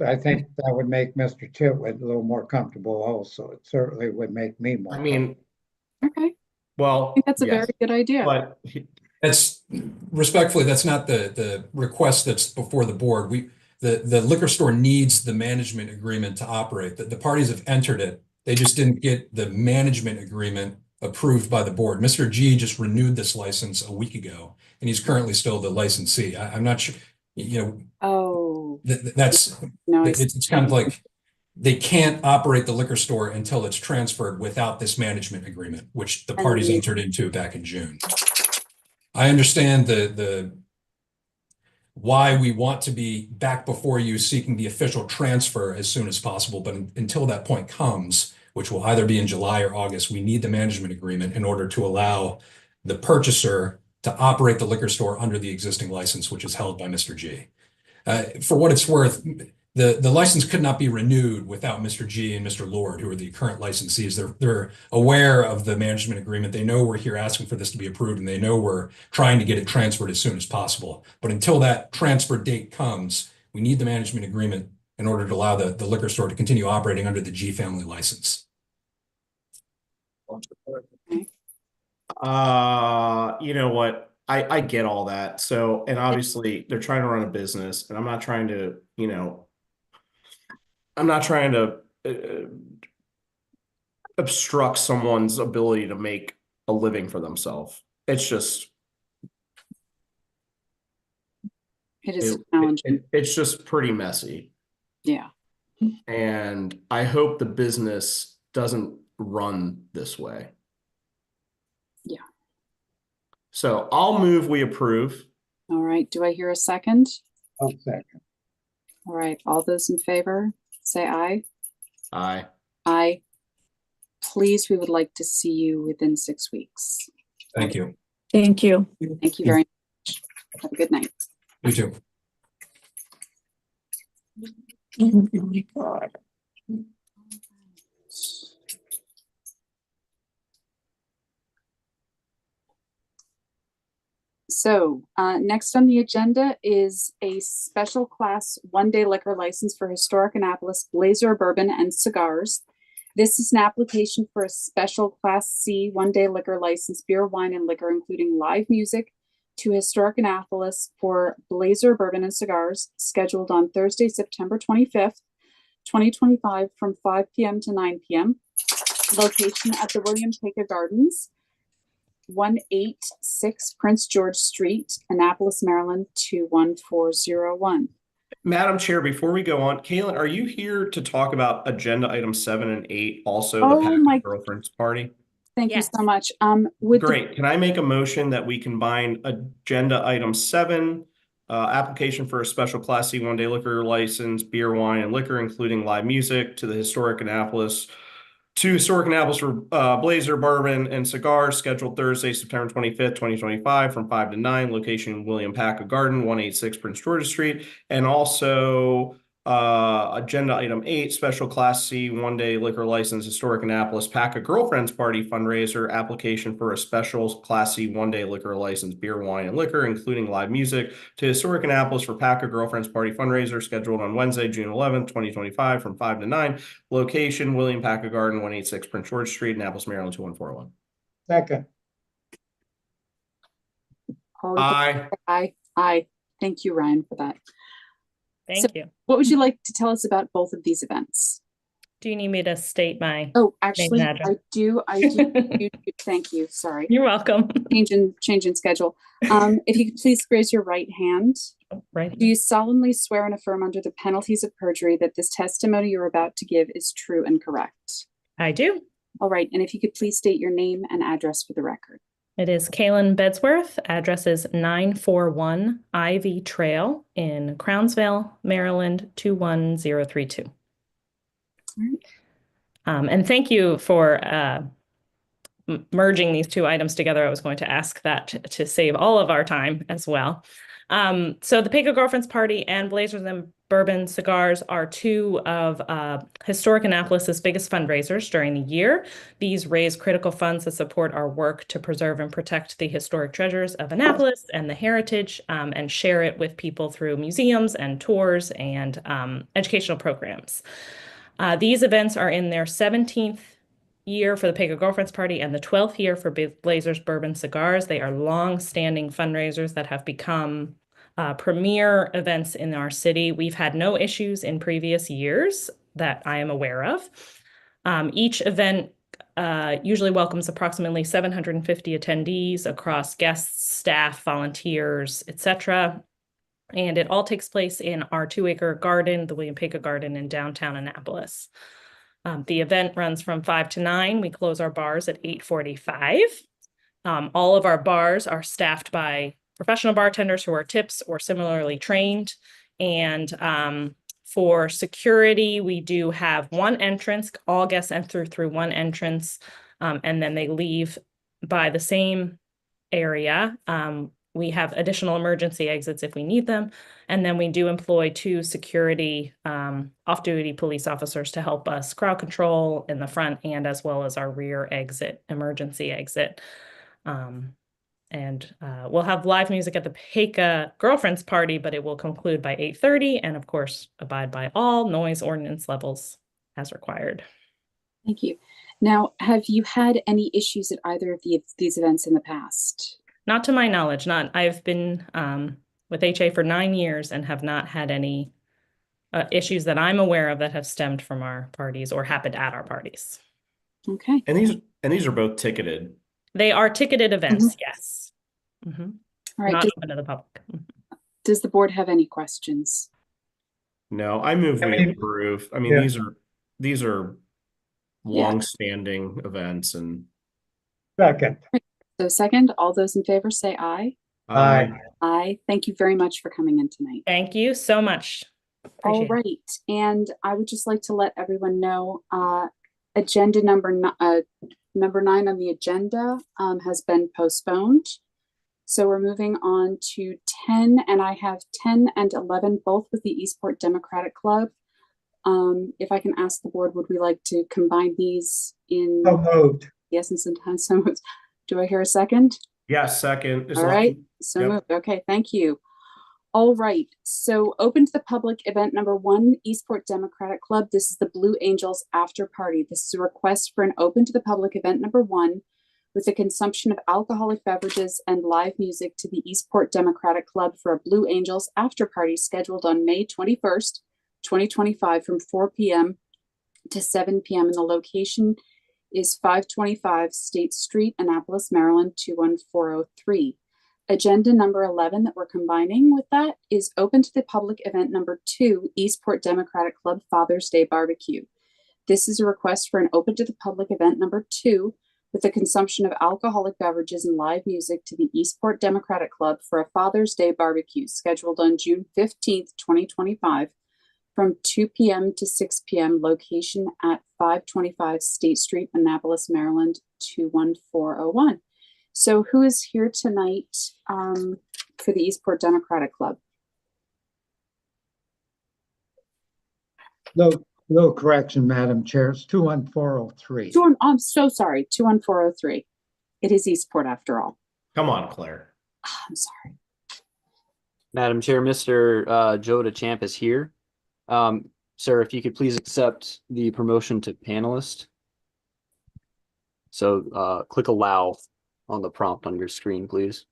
I think that would make Mr. Chitwood a little more comfortable also. It certainly would make me more. Okay. Well, I think that's a very good idea. But that's respectfully, that's not the request that's before the board. The liquor store needs the management agreement to operate. The parties have entered it. They just didn't get the management agreement approved by the board. Mr. G just renewed this license a week ago, and he's currently still the licensee. I'm not sure, Oh. It's kind of like they can't operate the liquor store until it's transferred without this management agreement, which the parties entered into back in June. I understand the why we want to be back before you seeking the official transfer as soon as possible, but until that point comes, which will either be in July or August, we need the management agreement in order to allow the purchaser to operate the liquor store under the existing license, which is held by Mr. G. For what it's worth, the license could not be renewed without Mr. G and Mr. Lord, who are the current licensees. They're aware of the management agreement. They know we're here asking for this to be approved, and they know we're trying to get it transferred as soon as possible. But until that transfer date comes, we need the management agreement in order to allow the liquor store to continue operating under the G family license. You know what? I get all that. So, and obviously they're trying to run a business, and I'm not trying to, I'm not trying to obstruct someone's ability to make a living for themselves. It's just, It is challenging. it's just pretty messy. Yeah. And I hope the business doesn't run this way. Yeah. So I'll move, we approve. All right. Do I hear a second? I'll second. All right. All those in favor, say aye. Aye. Aye. Please, we would like to see you within 6 weeks. Thank you. Thank you. Thank you very much. Have a good night. You too. Oh my God. So next on the agenda is a special class one-day liquor license for Historic Annapolis Blazer Bourbon and Cigars. This is an application for a special Class C one-day liquor license, beer, wine, and liquor, including live music, to Historic Annapolis for Blazer Bourbon and Cigars, scheduled on Thursday, September 25th, 2025, from 5 p.m. to 9 p.m. Location at the William Peka Gardens, 186 Prince George Street, Annapolis, Maryland, 21401. Madam Chair, before we go on, Kaylin, are you here to talk about agenda items 7 and 8, also the Oh Pack my- and Girlfriends Party? Thank you so much. Great. Can I make a motion that we combine agenda item 7, application for a special Class C one-day liquor license, beer, wine, and liquor, including live music, to Historic Annapolis for Blazer Bourbon and Cigars, scheduled Thursday, September 25th, 2025, from 5 to 9, location William Paca Garden, 186 Prince George Street, and also agenda item 8, special Class C one-day liquor license, Historic Annapolis Paca Girlfriends Party fundraiser, application for a special Class C one-day liquor license, beer, wine, and liquor, including live music, to Historic Annapolis for Paca Girlfriends Party fundraiser, scheduled on Wednesday, June 11th, 2025, from 5 to 9, location William Paca Garden, 186 Prince George Street, Annapolis, Maryland, 21401. Second. Aye. Aye. Aye. Thank you, Ryan, for that. Thank you. What would you like to tell us about both of these events? Do you need me to state my? Oh, actually, name and address? I do. Thank you. Sorry. You're welcome. Change in schedule. If you could please raise your right hand. Right. Do you solemnly swear and affirm under the penalties of perjury that this testimony you're about to give is true and correct? I do. All right. And if you could please state your name and address for the record. It is Kaylin Bedsworth. Address is 941 Ivy Trail in Crownsville, Maryland, 21032. And thank you for merging these two items together. I was going to ask that to save all of our time as well. So the Paca Girlfriends Party and Blazers and Bourbon Cigars are two of Historic Annapolis's biggest fundraisers during the year. These raise critical funds that support our work to preserve and protect the historic treasures of Annapolis and the heritage, and share it with people through museums and tours and educational programs. These events are in their 17th year for the Paca Girlfriends Party and the 12th year for Blazers Bourbon Cigars. They are long-standing fundraisers that have become premier events in our city. We've had no issues in previous years that I am aware of. Each event usually welcomes approximately 750 attendees across guests, staff, volunteers, etc. And it all takes place in our 2-acre garden, the William Paca Garden in downtown Annapolis. The event runs from 5 to 9. We close our bars at 8:45. All of our bars are staffed by professional bartenders who are tips or similarly trained. And for security, we do have one entrance. All guests enter through one entrance, and then they leave by the same area. We have additional emergency exits if we need them. And then we do employ 2 security off-duty police officers to help us crowd control in the front and as well as our rear exit, emergency exit. And we'll have live music at the Peka Girlfriends Party, but it will conclude by 8:30 and of course abide by all noise ordinance levels as required. Thank you. Now, have you had any issues at either of these events in the past? Not to my knowledge, not. I've been with HA for 9 years and have not had any issues that I'm aware of that have stemmed from our parties or happened at our parties. Okay. And these are both ticketed. They are ticketed events, yes. All right. Not open to the public. Does the board have any questions? No, I move we approve. I mean, Yeah. these are long-standing events and Second. So second, all those in favor say aye. Aye. Aye. Thank you very much for coming in tonight. Thank you so much. All Appreciate it. right. And I would just like to let everyone know, agenda number 9 on the agenda has been postponed. So we're moving on to 10, and I have 10 and 11, both with the Eastport Democratic Club. If I can ask the board, would we like to combine these in So moved. the essence and time? So do I hear a second? yes, second. All right. So Yep. moved. Okay, thank you. All right. So open to the public event number 1, Eastport Democratic Club. This is the Blue Angels after party. This is a request for an open to the public event number 1 with the consumption of alcoholic beverages and live music to the Eastport Democratic Club for a Blue Angels after party scheduled on May 21st, 2025 from 4 p.m. to 7 p.m. And the location is 525 State Street, Annapolis, Maryland, 21403. Agenda number 11 that we're combining with that is open to the public event number 2, Eastport Democratic Club Father's Day Barbecue. This is a request for an open to the public event number 2 with the consumption of alcoholic beverages and live music to the Eastport Democratic Club for a Father's Day Barbecue scheduled on June 15th, 2025 from 2 p.m. to 6 p.m. Location at 525 State Street, Annapolis, Maryland, 21401. So who is here tonight for the Eastport Democratic Club? Little correction, Madam Chair. It's 21403. I'm so sorry, 21403. It is Eastport after all. Come on, Claire. I'm sorry. Madam Chair, Mr. Joe DeChamp is here. Sir, if you could please accept the promotion to panelist. So click allow on the prompt on your screen, please.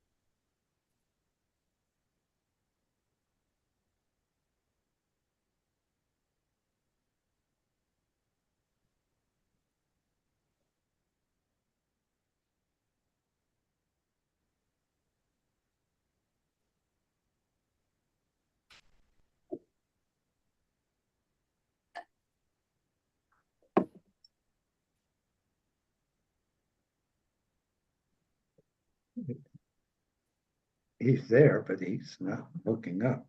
He's there, but he's not looking up.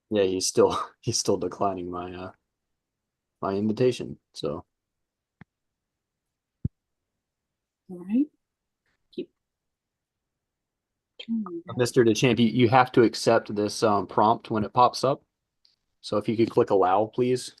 Yeah, he's still declining my my invitation. So All right. Mr. DeChamp, you have to accept this prompt when it pops up. So if you could click allow, please.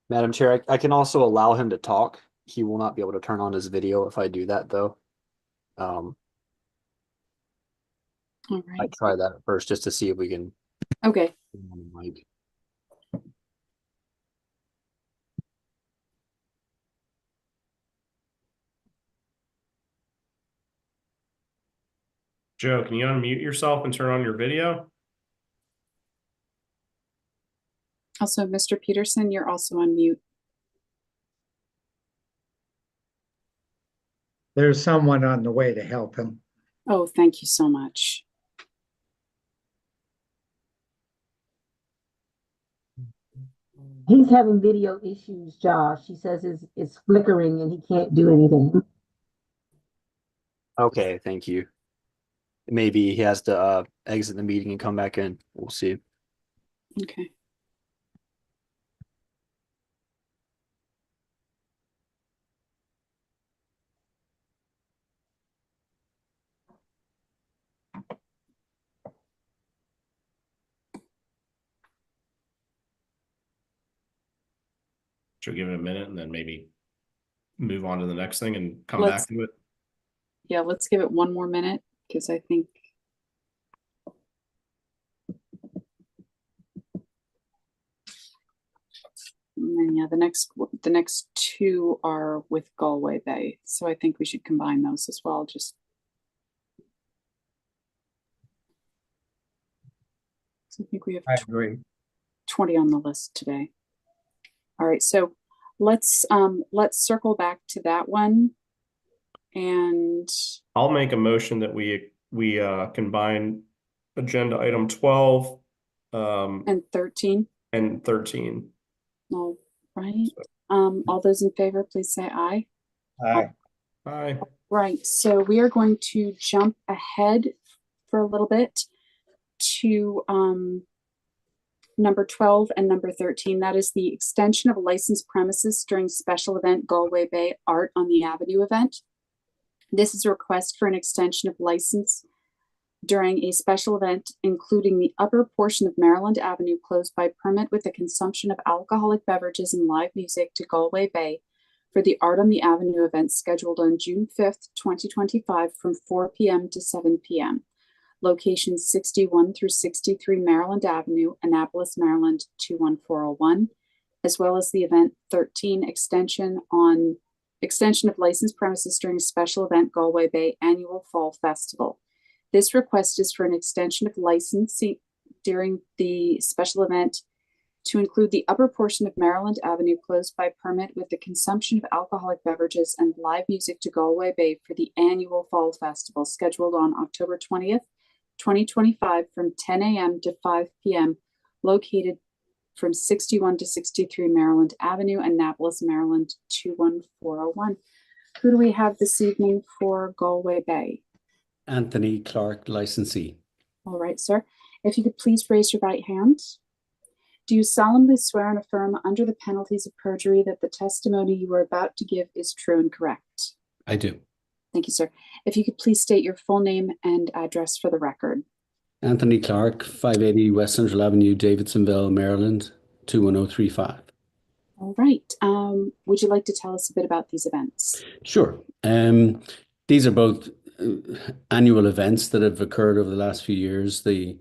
Madam Chair, I can also allow him to talk. He will not be able to turn on his video if I do that, though. All I right. try that first just to see if we can. Okay. Joe, can you unmute yourself and turn on your video? Also, Mr. Peterson, you're also on mute. There's someone on the way to help him. Oh, thank you so much. He's having video issues, Josh. He says it's flickering and he can't do anything. Okay, thank you. Maybe he has to exit the meeting and come back in. We'll see. Okay. Should we give it a minute and then maybe move on to the next thing and come Let's- back to it? Yeah, let's give it one more minute because I think. And then, yeah, the next two are with Galway Bay, so I think we should combine those as well. Just so I think we have I agree. 20 on the list today. All right, so let's circle back to that one, and I'll make a motion that we combine agenda item 12 and 13. and 13. All right. All those in favor, please say aye. Aye. Aye. Right, so we are going to jump ahead for a little bit to number 12 and number 13. That is the extension of a licensed premises during special event Galway Bay Art on the Avenue event. This is a request for an extension of license during a special event, including the upper portion of Maryland Avenue closed by permit with the consumption of alcoholic beverages and live music to Galway Bay for the Art on the Avenue event scheduled on June 5th, 2025 from 4 p.m. to 7 p.m. Locations 61 through 63 Maryland Avenue, Annapolis, Maryland 21401, as well as the event 13 extension of licensed premises during a special event Galway Bay Annual Fall Festival. This request is for an extension of licensing during the special event to include the upper portion of Maryland Avenue closed by permit with the consumption of alcoholic beverages and live music to Galway Bay for the annual Fall Festival scheduled on October 20th, 2025 from 10 a.m. to 5 p.m. located from 61 to 63 Maryland Avenue, Annapolis, Maryland 21401. Who do we have this evening for Galway Bay? Anthony Clark, licensee. All right, sir. If you could please raise your right hand. Do you solemnly swear and affirm under the penalties of perjury that the testimony you are about to give is true and correct? I do. Thank you, sir. If you could please state your full name and address for the record. Anthony Clark, 580 West Central Avenue, Davidsonville, Maryland, 21035. All right. Would you like to tell us a bit about these events? Sure. These are both annual events that have occurred over the last few years. The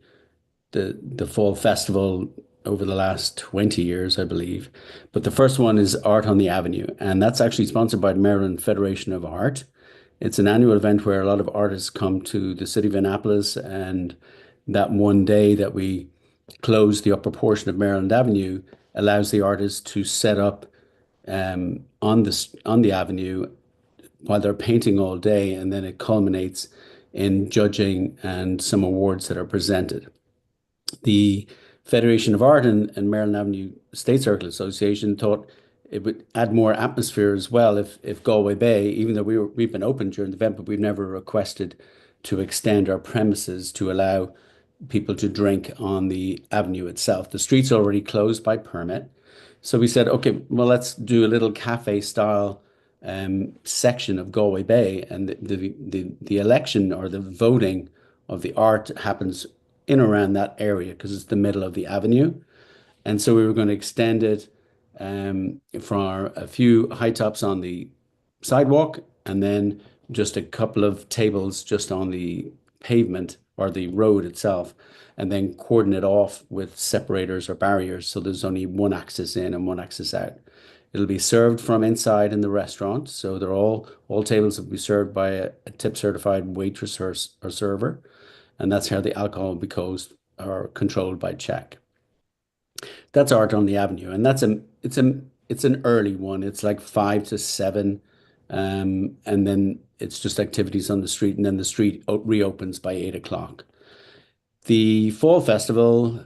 Fall Festival over the last 20 years, I believe. But the first one is Art on the Avenue, and that's actually sponsored by the Maryland Federation of Art. It's an annual event where a lot of artists come to the city of Annapolis, and that one day that we close the upper portion of Maryland Avenue allows the artists to set up on the avenue while they're painting all day, and then it culminates in judging and some awards that are presented. The Federation of Art and Maryland Avenue State Circle Association thought it would add more atmosphere as well if Galway Bay, even though we've been open during the event, but we've never requested to extend our premises to allow people to drink on the avenue itself. The street's already closed by permit. So we said, okay, well, let's do a little cafe style section of Galway Bay, and the election or the voting of the art happens in around that area because it's the middle of the avenue. And so we were going to extend it for a few high tops on the sidewalk and then just a couple of tables just on the pavement or the road itself, and then cordon it off with separators or barriers so there's only one access in and one access out. It'll be served from inside in the restaurant, so they're all tables will be served by a tip certified waitress or server, and that's how the alcohol will be closed or controlled by check. That's Art on the Avenue, and it's an early one. It's like 5 to 7, and then it's just activities on the street, and then the street reopens by 8 o'clock. The Fall Festival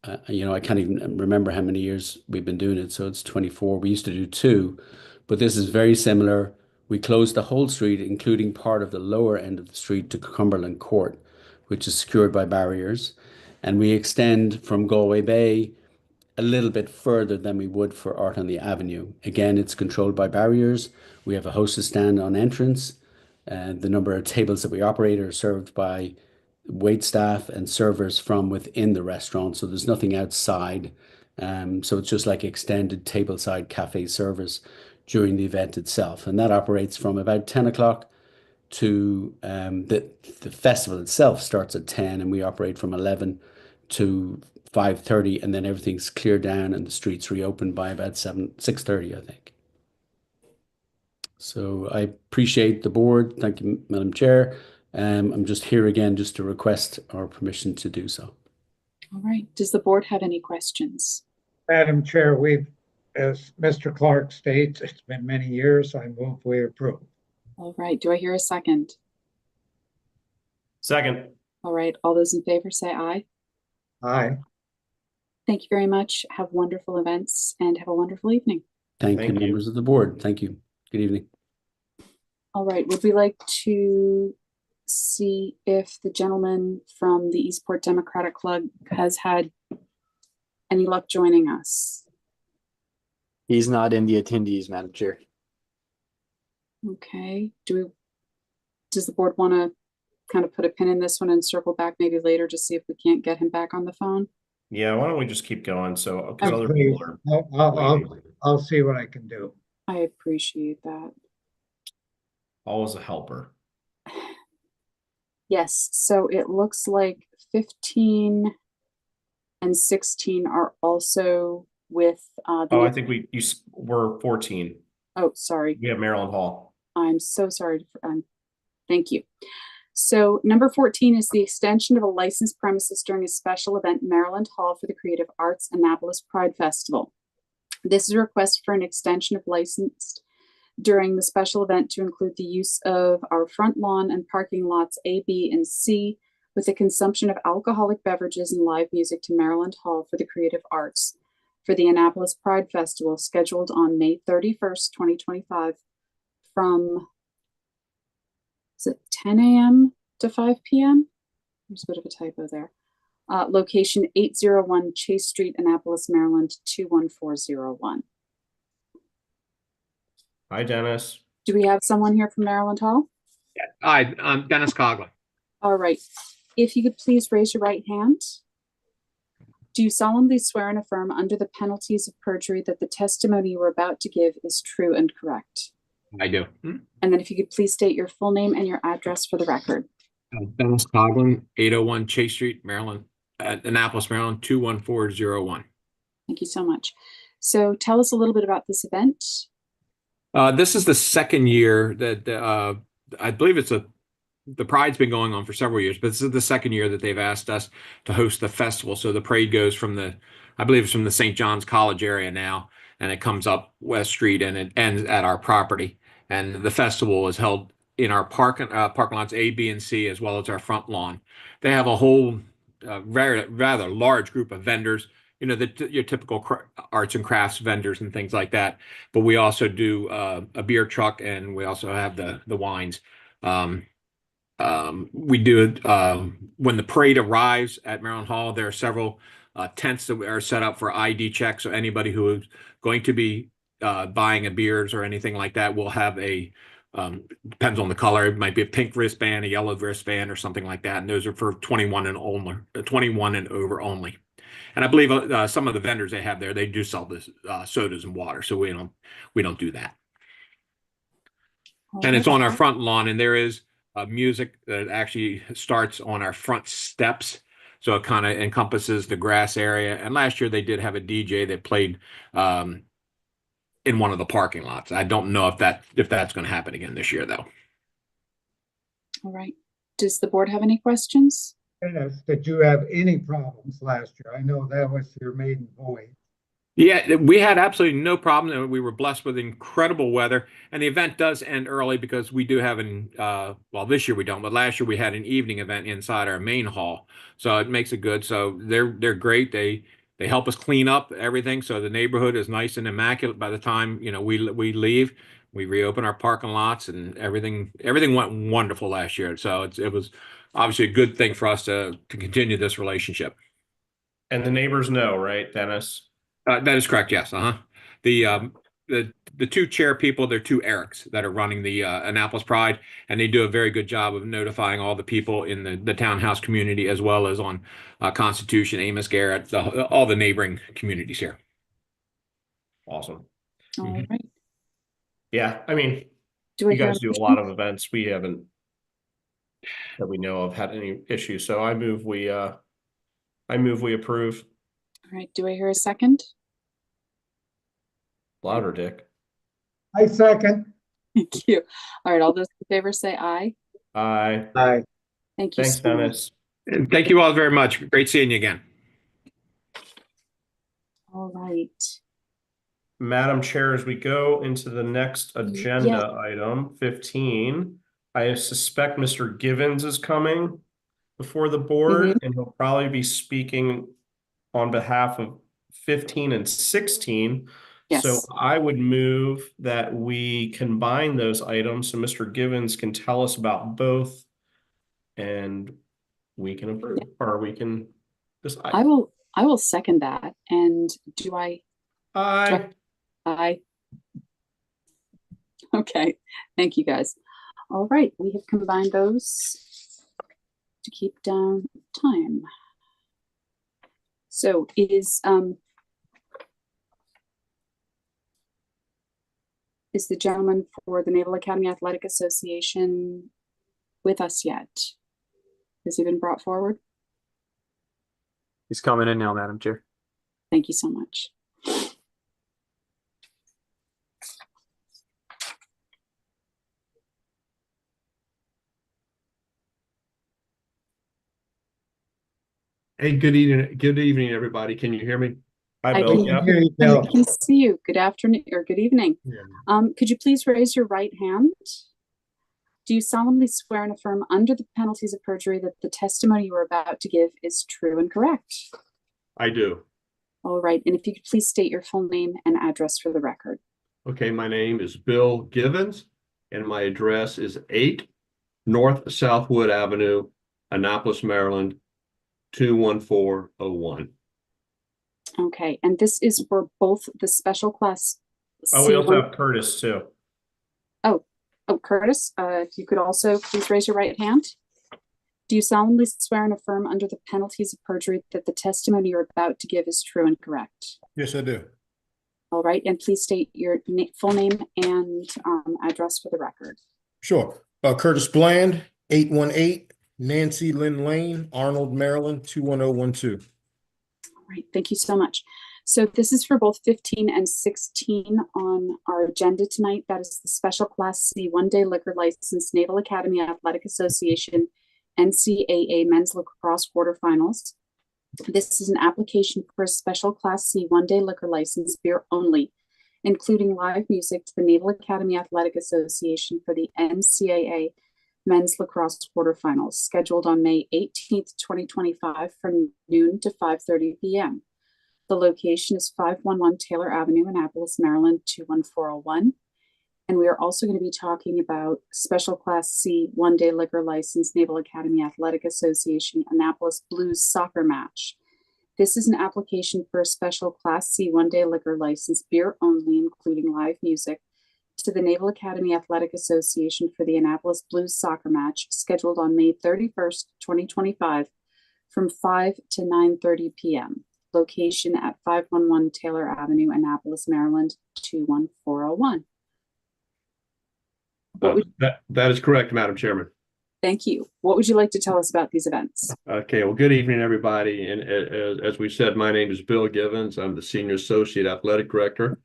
I can't even remember how many years we've been doing it. So it's 24. We used to do 2, but this is very similar. We closed the whole street, including part of the lower end of the street to Cumberland Court, which is secured by barriers. And we extend from Galway Bay a little bit further than we would for Art on the Avenue. Again, it's controlled by barriers. We have a hostess stand on entrance, and the number of tables that we operate are served by wait staff and servers from within the restaurant. So there's nothing outside. So it's just like extended tableside cafe service during the event itself. And that operates from about 10 o'clock to the festival itself starts at 10, and we operate from 11 to 5:30, and then everything's cleared down and the streets reopened by about 6:30, I think. So I appreciate the board. Thank you, Madam Chair. I'm just here again just to request our permission to do so. All right. Does the board have any questions? Madam Chair, as Mr. Clark states, it's been many years. I move we approve. All right. Do I hear a second? Second. All right. All those in favor say aye. Aye. Thank you very much. Have wonderful events and have a wonderful evening. Thank you, members of the board. Thank you. Good evening. All right. Would we like to see if the gentleman from the Eastport Democratic Club has had any luck joining us? He's not in the attendees, Madam Chair. Okay. Does the board want to kind of put a pin in this one and circle back maybe later to see if we can't get him back on the phone? Yeah, why don't we just keep going? So, because other Please. people are I'll see what I can do. I appreciate that. always a helper. Yes, so it looks like 15 and 16 are also with Oh, I think we're 14. Oh, sorry. We have Maryland Hall. I'm so sorry. Thank you. So number 14 is the extension of a licensed premises during a special event in Maryland Hall for the Creative Arts Annapolis Pride Festival. This is a request for an extension of license during the special event to include the use of our front lawn and parking lots A, B, and C with the consumption of alcoholic beverages and live music to Maryland Hall for the Creative Arts for the Annapolis Pride Festival scheduled on May 31st, 2025 from, is it 10 a.m. to 5 p.m.? There's a bit of a typo there. Location 801 Chase Street, Annapolis, Maryland, 21401. Hi, Dennis. Do we have someone here from Maryland Hall? Hi, I'm Dennis Coughlin. All right. If you could please raise your right hand. Do you solemnly swear and affirm under the penalties of perjury that the testimony you are about to give is true and correct? I do. And then if you could please state your full name and your address for the record. Dennis Coughlin, 801 Chase Street, Maryland, Annapolis, Maryland, 21401. Thank you so much. So tell us a little bit about this event. This is the second year that I believe the Pride's been going on for several years, but this is the second year that they've asked us to host the festival. So the parade goes I believe it's from the St. John's College area now, and it comes up West Street and it ends at our property. And the festival is held in our parking lots A, B, and C, as well as our front lawn. They have a whole rather large group of vendors, your typical arts and crafts vendors and things like that. But we also do a beer truck, and we also have the wines. We do it when the parade arrives at Maryland Hall. There are several tents that are set up for ID checks. So anybody who is going to be buying a beers or anything like that will have depends on the color. It might be a pink wristband, a yellow wristband, or something like that. And those are for 21 and over only. And I believe some of the vendors they have there, they do sell this sodas and water. So we don't do that. And it's on our front lawn, and there is music that actually starts on our front steps. So it kind of encompasses the grass area. And last year they did have a DJ that played in one of the parking lots. I don't know if that's going to happen again this year, though. All right. Does the board have any questions? Dennis, did you have any problems last year? I know that was your maiden voyage. Yeah, we had absolutely no problem. We were blessed with incredible weather, and the event does end early because we do have well, this year we don't, but last year we had an evening event inside our main hall, so it makes it good. So they're great. They help us clean up everything, so the neighborhood is nice and immaculate by the time we leave. We reopen our parking lots, and everything went wonderful last year. So it was obviously a good thing for us to continue this relationship. And the neighbors know, right, Dennis? That is correct. Yes. The two chair people, they're two Erics that are running the Annapolis Pride, and they do a very good job of notifying all the people in the townhouse community as well as on Constitution, Amos Garrett, all the neighboring communities here. Awesome. All right. Yeah, I mean, Do I you hear guys a do a motion? lot of events. We haven't that we know of had any issues. So I move we approve. All right. Do I hear a second? Louder, Dick. I second. Thank you. All right. All those in favor say aye. Aye. Aye. Thank you. Thanks, so much. Dennis. And thank you all very much. Great seeing you again. All right. Madam Chair, as we go into the next agenda item 15, I suspect Mr. Givens is coming before the board, and he'll probably be speaking on behalf of 15 and 16. Yes. So I would move that we combine those items so Mr. Givens can tell us about both and we can approve or we can decide. I will second that. And do I? Aye. Aye. Okay. Thank you, guys. All right. We have combined those to keep down time. So is the gentleman for the Naval Academy Athletic Association with us yet? Has he been brought forward? He's coming in now, Madam Chair. Thank you so much. Hey, good evening, everybody. Can you hear me? Hi, Bill. Yep. I can see you. Good afternoon or good evening. Could you please raise your right hand? Do you solemnly swear and affirm under the penalties of perjury that the testimony you are about to give is true and correct? I do. All right. And if you could please state your full name and address for the record. Okay, my name is Bill Givens, and my address is 8 North Southwood Avenue, Annapolis, Maryland, 21401. Okay. And this is for both the special class. Oh, we also have Curtis too. Oh, Curtis, if you could also please raise your right hand. Do you solemnly swear and affirm under the penalties of perjury that the testimony you're about to give is true and correct? Yes, I do. All right. And please state your full name and address for the record. Sure. Curtis Bland, 818 Nancy Lynn Lane, Arnold, Maryland, 21012. All right. Thank you so much. So this is for both 15 and 16 on our agenda tonight. That is the Special Class C one-day liquor license, Naval Academy Athletic Association, NCAA Men's Lacrosse Quarterfinals. This is an application for a Special Class C one-day liquor license, beer only, including live music to the Naval Academy Athletic Association for the NCAA Men's Lacrosse Quarterfinals, scheduled on May 18th, 2025 from noon to 5:30 p.m. The location is 511 Taylor Avenue, Annapolis, Maryland, 21401. And we are also going to be talking about Special Class C one-day liquor license, Naval Academy Athletic Association, Annapolis Blues soccer match. This is an application for a Special Class C one-day liquor license, beer only, including live music, to the Naval Academy Athletic Association for the Annapolis Blues soccer match, scheduled on May 31st, 2025, from 5 to 9:30 p.m. Location at 511 Taylor Avenue, Annapolis, Maryland, 21401. That is correct, Madam Chairman. Thank you. What would you like to tell us about these events? Okay, well, good evening, everybody. And as we said, my name is Bill Givens. I'm the Senior Associate Athletic Director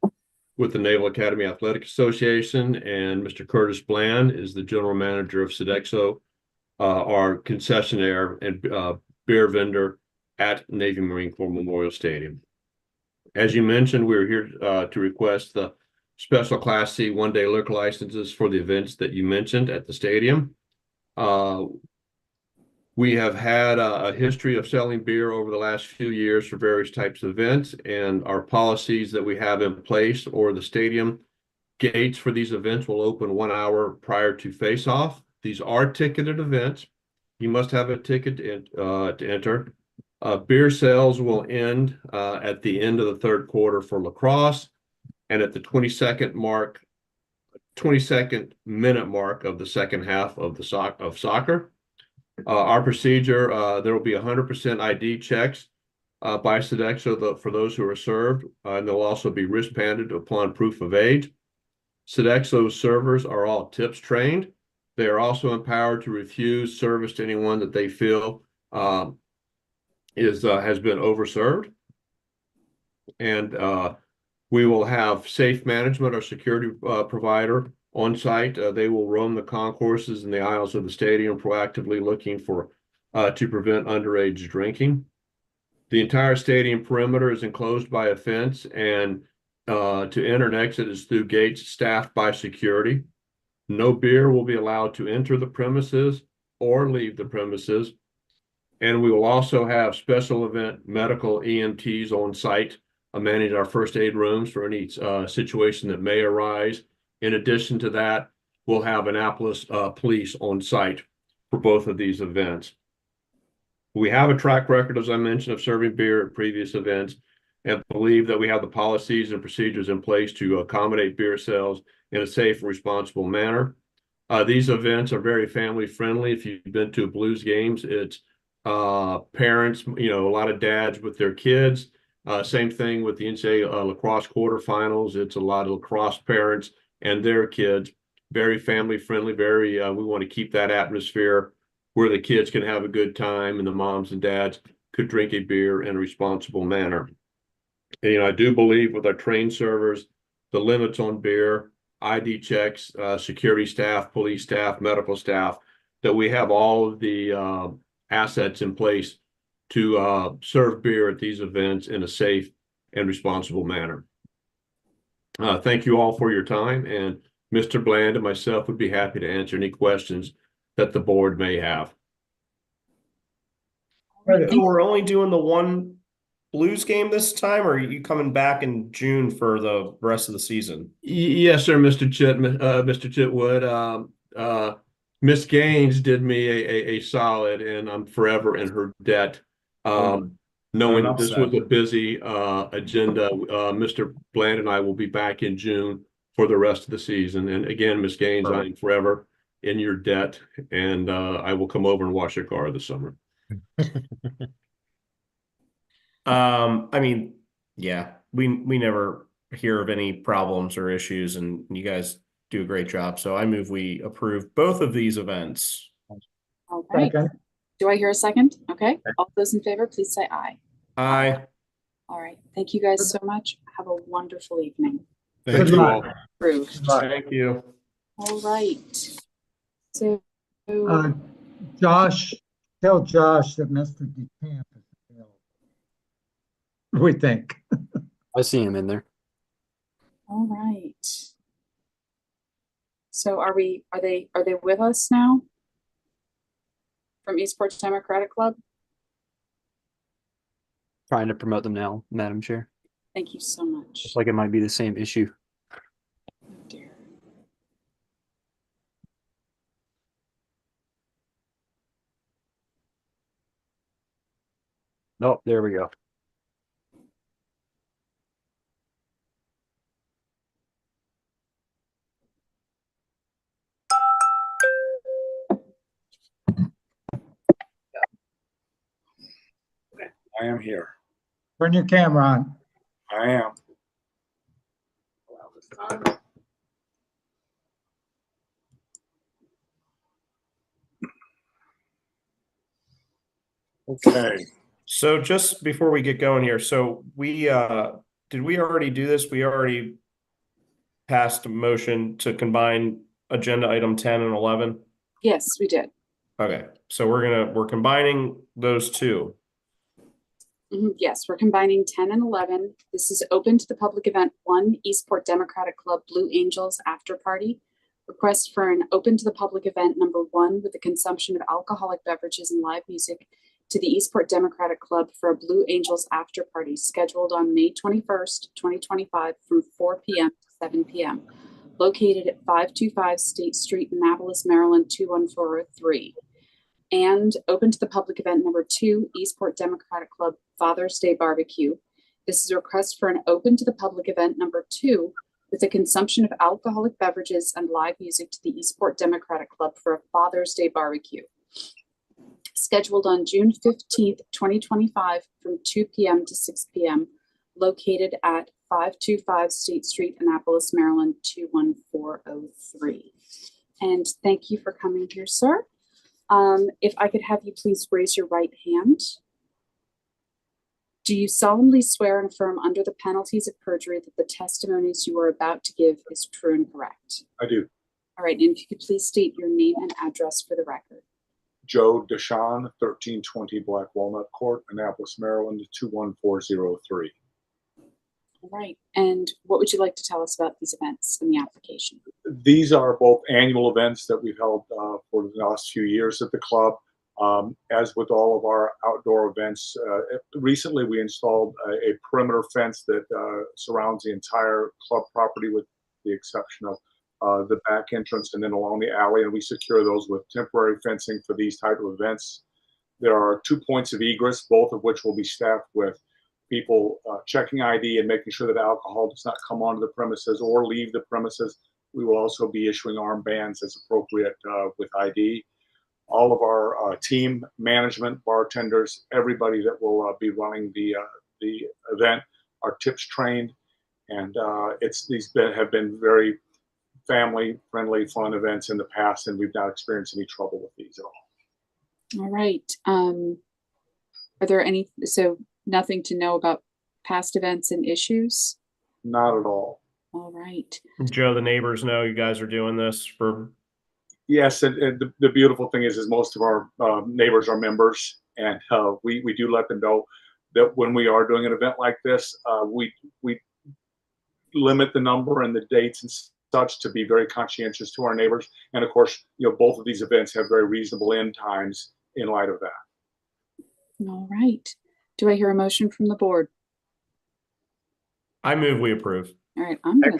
with the Naval Academy Athletic Association, and Mr. Curtis Bland is the General Manager of Sodexo, our concessionaire and beer vendor at Navy Marine Corps Memorial Stadium. As you mentioned, we're here to request the special Class C one-day liquor licenses for the events that you mentioned at the stadium. We have had a history of selling beer over the last few years for various types of events, and our policies that we have in place, or the stadium gates for these events, will open 1 hour prior to face-off. These are ticketed events. You must have a ticket to enter. Beer sales will end at the end of the third quarter for lacrosse, and at the 22nd minute mark of the second half of soccer. Our procedure, there will be 100% ID checks by Sodexo for those who are served, and they'll also be wristbanded upon proof of age. Sodexo servers are all tips trained. They are also empowered to refuse service to anyone that they feel has been overserved. And we will have Safe Management, our security provider, on site. They will roam the concourses and the aisles of the stadium, proactively looking for to prevent underage drinking. The entire stadium perimeter is enclosed by a fence, and to enter and exit is through gates staffed by security. No beer will be allowed to enter the premises or leave the premises. And we will also have special event medical EMTs on site, manage our first aid rooms for any situation that may arise. In addition to that, we'll have Annapolis police on site for both of these events. We have a track record, as I mentioned, of serving beer at previous events, and believe that we have the policies and procedures in place to accommodate beer sales in a safe and responsible manner. These events are very family friendly. If you've been to Blues games, it's parents, a lot of dads with their kids. Same thing with the NCAA lacrosse quarterfinals. It's a lot of lacrosse parents and their kids. Very family friendly. We want to keep that atmosphere where the kids can have a good time and the moms and dads could drink a beer in a responsible manner. And, I do believe with our trained servers, the limits on beer, ID checks, security staff, police staff, medical staff, that we have all of the assets in place to serve beer at these events in a safe and responsible manner. Thank you all for your time, and Mr. Bland and myself would be happy to answer any questions that the board may have. So we're only doing the one Blues game this time, or are you coming back in June for the rest of the season? Yes, sir, Mr. Chitwood. Miss Gaines did me a solid, and I'm forever in her debt. Knowing that this was a busy agenda, Mr. Bland and I will be back in June for the rest of the season. And again, Miss Gaines, I'm forever in your debt, and I will come over and wash your car this summer. Yeah, we never hear of any problems or issues, and you guys do a great job. So I move we approve both of these events. All right. Do I hear a second? Okay. All those in favor, please say aye. Aye. All right. Thank you guys so much. Have a wonderful evening. Thank you all. Approved. Thank you. All right. So, Josh, tell Josh that Mr. DeCamp is available. We think. I see him in there. all right. So are they with us now? From Eastport Democratic Club? Trying to promote them now, Madam Chair. Thank you so much. Looks like it might be the same issue. Oh dear. Oh, there we go. I am here. Turn your camera on. I am. Okay. So just before we get going here, so we did we already do this? We already passed a motion to combine agenda item 10 and 11. Yes, we did. Okay, so we're combining those two. Yes, we're combining 10 and 11. This is open to the public event 1, Eastport Democratic Club Blue Angels After Party. Request for an open to the public event number 1 with the consumption of alcoholic beverages and live music to the Eastport Democratic Club for a Blue Angels After Party scheduled on May 21st, 2025 from 4 p.m. to 7 p.m. Located at 525 State Street, Annapolis, Maryland 21403. And open to the public event number 2, Eastport Democratic Club Father's Day Barbecue. This is a request for an open to the public event number 2 with the consumption of alcoholic beverages and live music to the Eastport Democratic Club for a Father's Day Barbecue. Scheduled on June 15th, 2025 from 2 p.m. to 6 p.m. Located at 525 State Street, Annapolis, Maryland 21403. And thank you for coming here, sir. If I could have you please raise your right hand. Do you solemnly swear and affirm under the penalties of perjury that the testimonies you are about to give is true and correct? I do. All right, and if you could please state your name and address for the record. Joe Deshawn, 1320 Black Walnut Court, Annapolis, Maryland 21403. All right, and what would you like to tell us about these events in the application? These are both annual events that we've held for the last few years at the club. As with all of our outdoor events, recently we installed a perimeter fence that surrounds the entire club property with the exception of the back entrance and then along the alley, and we secure those with temporary fencing for these type of events. There are 2 points of egress, both of which will be staffed with people checking ID and making sure that alcohol does not come onto the premises or leave the premises. We will also be issuing armbands as appropriate with ID. All of our team management, bartenders, everybody that will be running the event are tips trained, and have been very family friendly, fun events in the past, and we've not experienced any trouble with these at all. All right. Are there any, so nothing to know about past events and issues? Not at all. All right. Joe, the neighbors know you guys are doing this for. Yes, and the beautiful thing is most of our neighbors are members, and we do let them know that when we are doing an event like this, we limit the number and the dates and such to be very conscientious to our neighbors. And of course, both of these events have very reasonable end times in light of that. All right. Do I hear a motion from the board? I move we approve. All right, I'm gonna.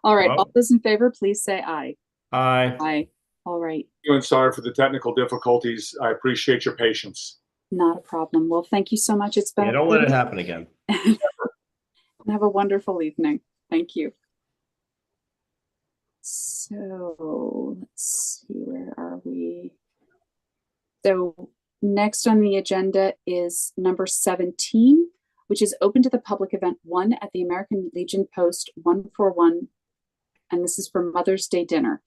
All right, all those in favor, please say aye. Aye. Aye. All right. And sorry for the technical difficulties. I appreciate your patience. Not a problem. Well, thank you so much. It's been. Yeah, don't let it happen again. Have a wonderful evening. Thank you. So let's see, where are we? So next on the agenda is number 17, which is open to the public event 1 at the American Legion Post 141. And this is for Mother's Day dinner.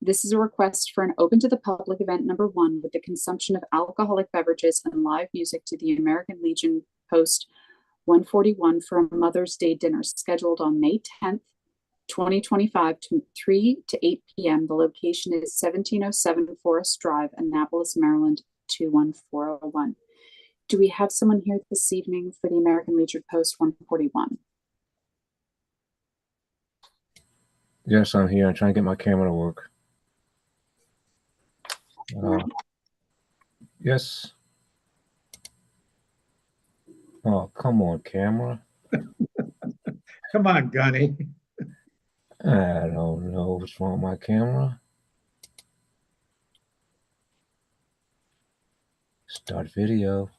This is a request for an open to the public event number 1 with the consumption of alcoholic beverages and live music to the American Legion Post 141 for a Mother's Day dinner scheduled on May 10th, 2025 to 3 to 8 p.m. The location is 1707 Forest Drive, Annapolis, Maryland 21401. Do we have someone here this evening for the American Legion Post 141? Yes, I'm here. I'm trying to get my camera to work. Yes. Oh, come on, camera. Come on, Gunny. I don't know what's wrong with my camera. Start video.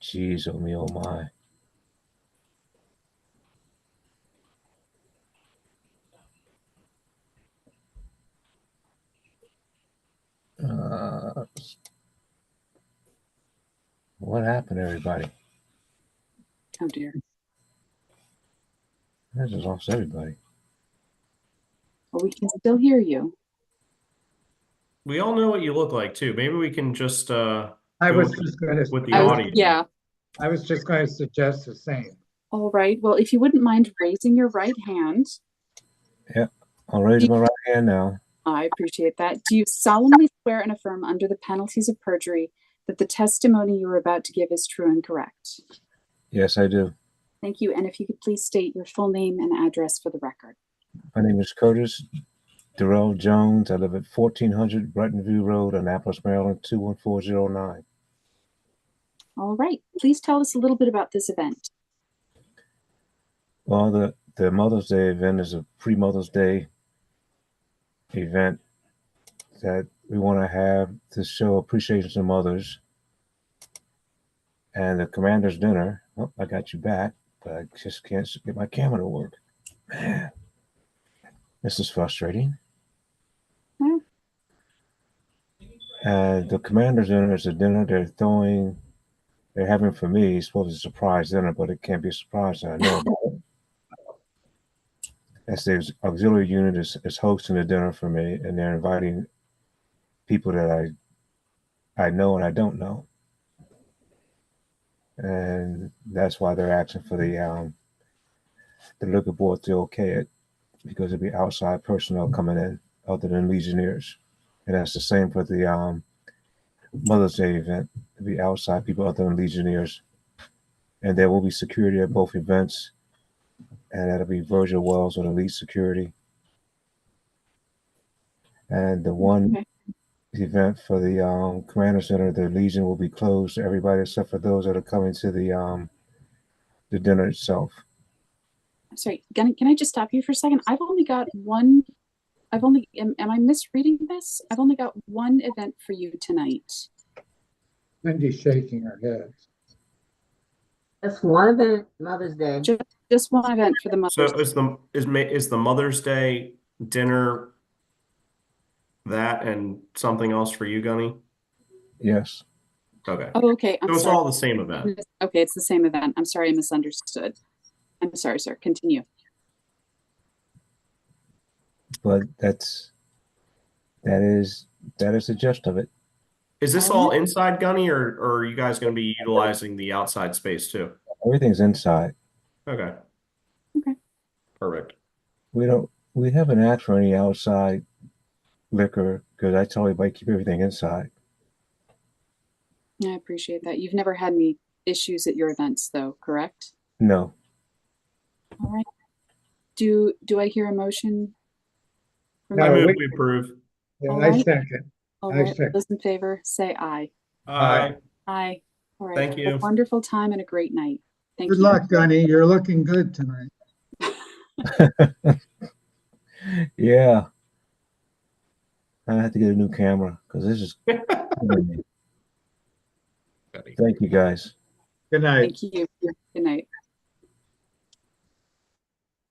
Geez, oh me, oh my. What happened, everybody? Oh dear. I just lost everybody. Well, we can still hear you. We all know what you look like too. Maybe we can just I was just going to with the audio. Yeah. I was just going to suggest the same. All right. Well, if you wouldn't mind raising your right hand. Yeah, I'll raise my right hand now. I appreciate that. Do you solemnly swear and affirm under the penalties of perjury that the testimony you are about to give is true and correct? Yes, I do. Thank you. And if you could please state your full name and address for the record. My name is Curtis Darrell Jones. I live at 1400 Brighton View Road, Annapolis, Maryland, 21409. All right. Please tell us a little bit about this event. Well, the Mother's Day event is a pre-Mother's Day event that we want to have to show appreciation to mothers. And the commander's dinner. Oh, I got you back, but I just can't get my camera to work. Man, this is frustrating. Hmm. And the commander's dinner is a dinner they're having for me. It's supposed to be a surprise dinner, but it can't be a surprise. I know about it. As the auxiliary unit is hosting the dinner for me, and they're inviting people that I know and I don't know. And that's why they're asking for the liquor board to okay it, because it'd be outside personnel coming in other than Legionnaires. And that's the same for the Mother's Day event. It'd be outside people other than Legionnaires. And there will be security at both events. And that'll be Virgil Wells with Elite Security. And the one event for the Commander Center, the Legion will be closed to everybody except for those that are coming to the dinner itself. I'm sorry, can I just stop you for a second? I've only got one. Am I misreading this? I've only got one event for you tonight. Wendy's shaking her head. That's one event, Mother's Day. Just one event for the Mother's So Day. is the Mother's Day dinner that and something else for you, Gunny? Yes. Okay. Oh, okay. I'm So it's sorry. all the same event. Okay, it's the same event. I'm sorry, I misunderstood. I'm sorry, sir. Continue. But that is the gist of it. Is this all inside, Gunny, or are you guys going to be utilizing the outside space too? Everything's inside. Okay. Okay. Perfect. We haven't asked for any outside liquor because I tell everybody keep everything inside. I appreciate that. You've never had any issues at your events though, correct? No. All right. Do I hear a motion? I move we approve. Yeah, All I right. second. All I right. second. Those in favor, say aye. Aye. Aye. All right. Thank Have a you. wonderful time and a great night. Thank Good you. luck, Gunny. You're looking good tonight. Yeah. I have to get a new camera because this is. Thank you, guys. Good night. Thank you. Good night.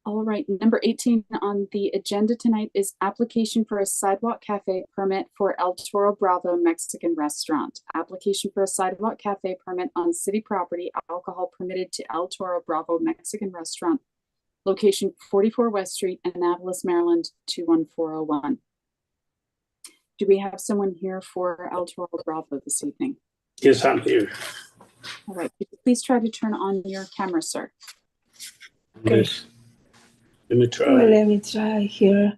All right, number 18 on the agenda tonight is application for a sidewalk cafe permit for El Toro Bravo Mexican restaurant. Application for a sidewalk cafe permit on city property, alcohol permitted to El Toro Bravo Mexican restaurant, location 44 West Street, Annapolis, Maryland, 21401. Do we have someone here for El Toro Bravo this evening? Yes, I'm here. All right, please try to turn on your camera, sir. Okay. Yes. Let me try. Well, let me try here.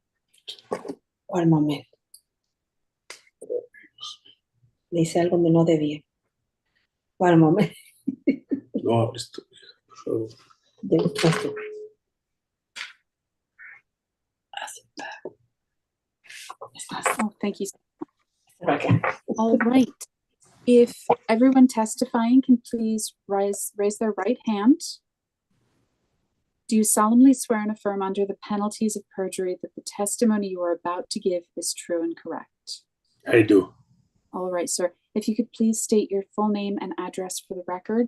One moment. Le hice algo donde no debía. One moment. No, esto. So, Esto. Oh, thank you. All right. If everyone testifying can please raise their right hand. Do you solemnly swear and affirm under the penalties of perjury that the testimony you are about to give is true and correct? I do. All right, sir. If you could please state your full name and address for the record.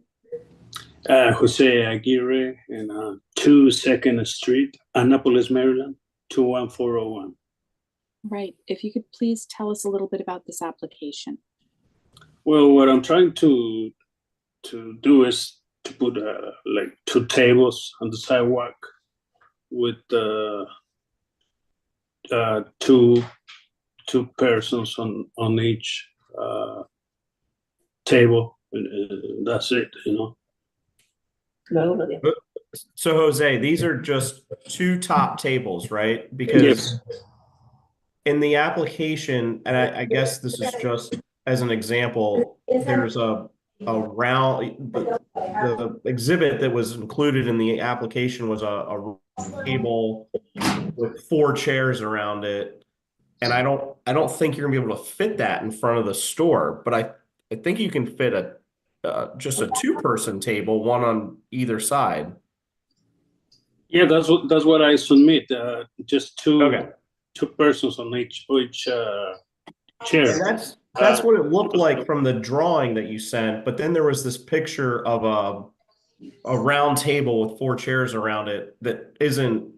Jose Aguirre in 2 2nd Street, Annapolis, Maryland, 21401. Right. If you could please tell us a little bit about this application. Well, what I'm trying to do is to put like 2 tables on the sidewalk with two persons on each table. And that's it, you know. So Jose, these are just 2 top tables, right? Because yes. In the application, and I guess this is just as an example, there's a the exhibit that was included in the application was a table with 4 chairs around it. And I don't think you're gonna be able to fit that in front of the store, but I think you can fit just a 2-person table, one on either side. Yeah, that's what I submit. Just two Okay. 2 persons on each chair. And that's what it looked like from the drawing that you sent, but then there was this picture of a round table with 4 chairs around it that isn't,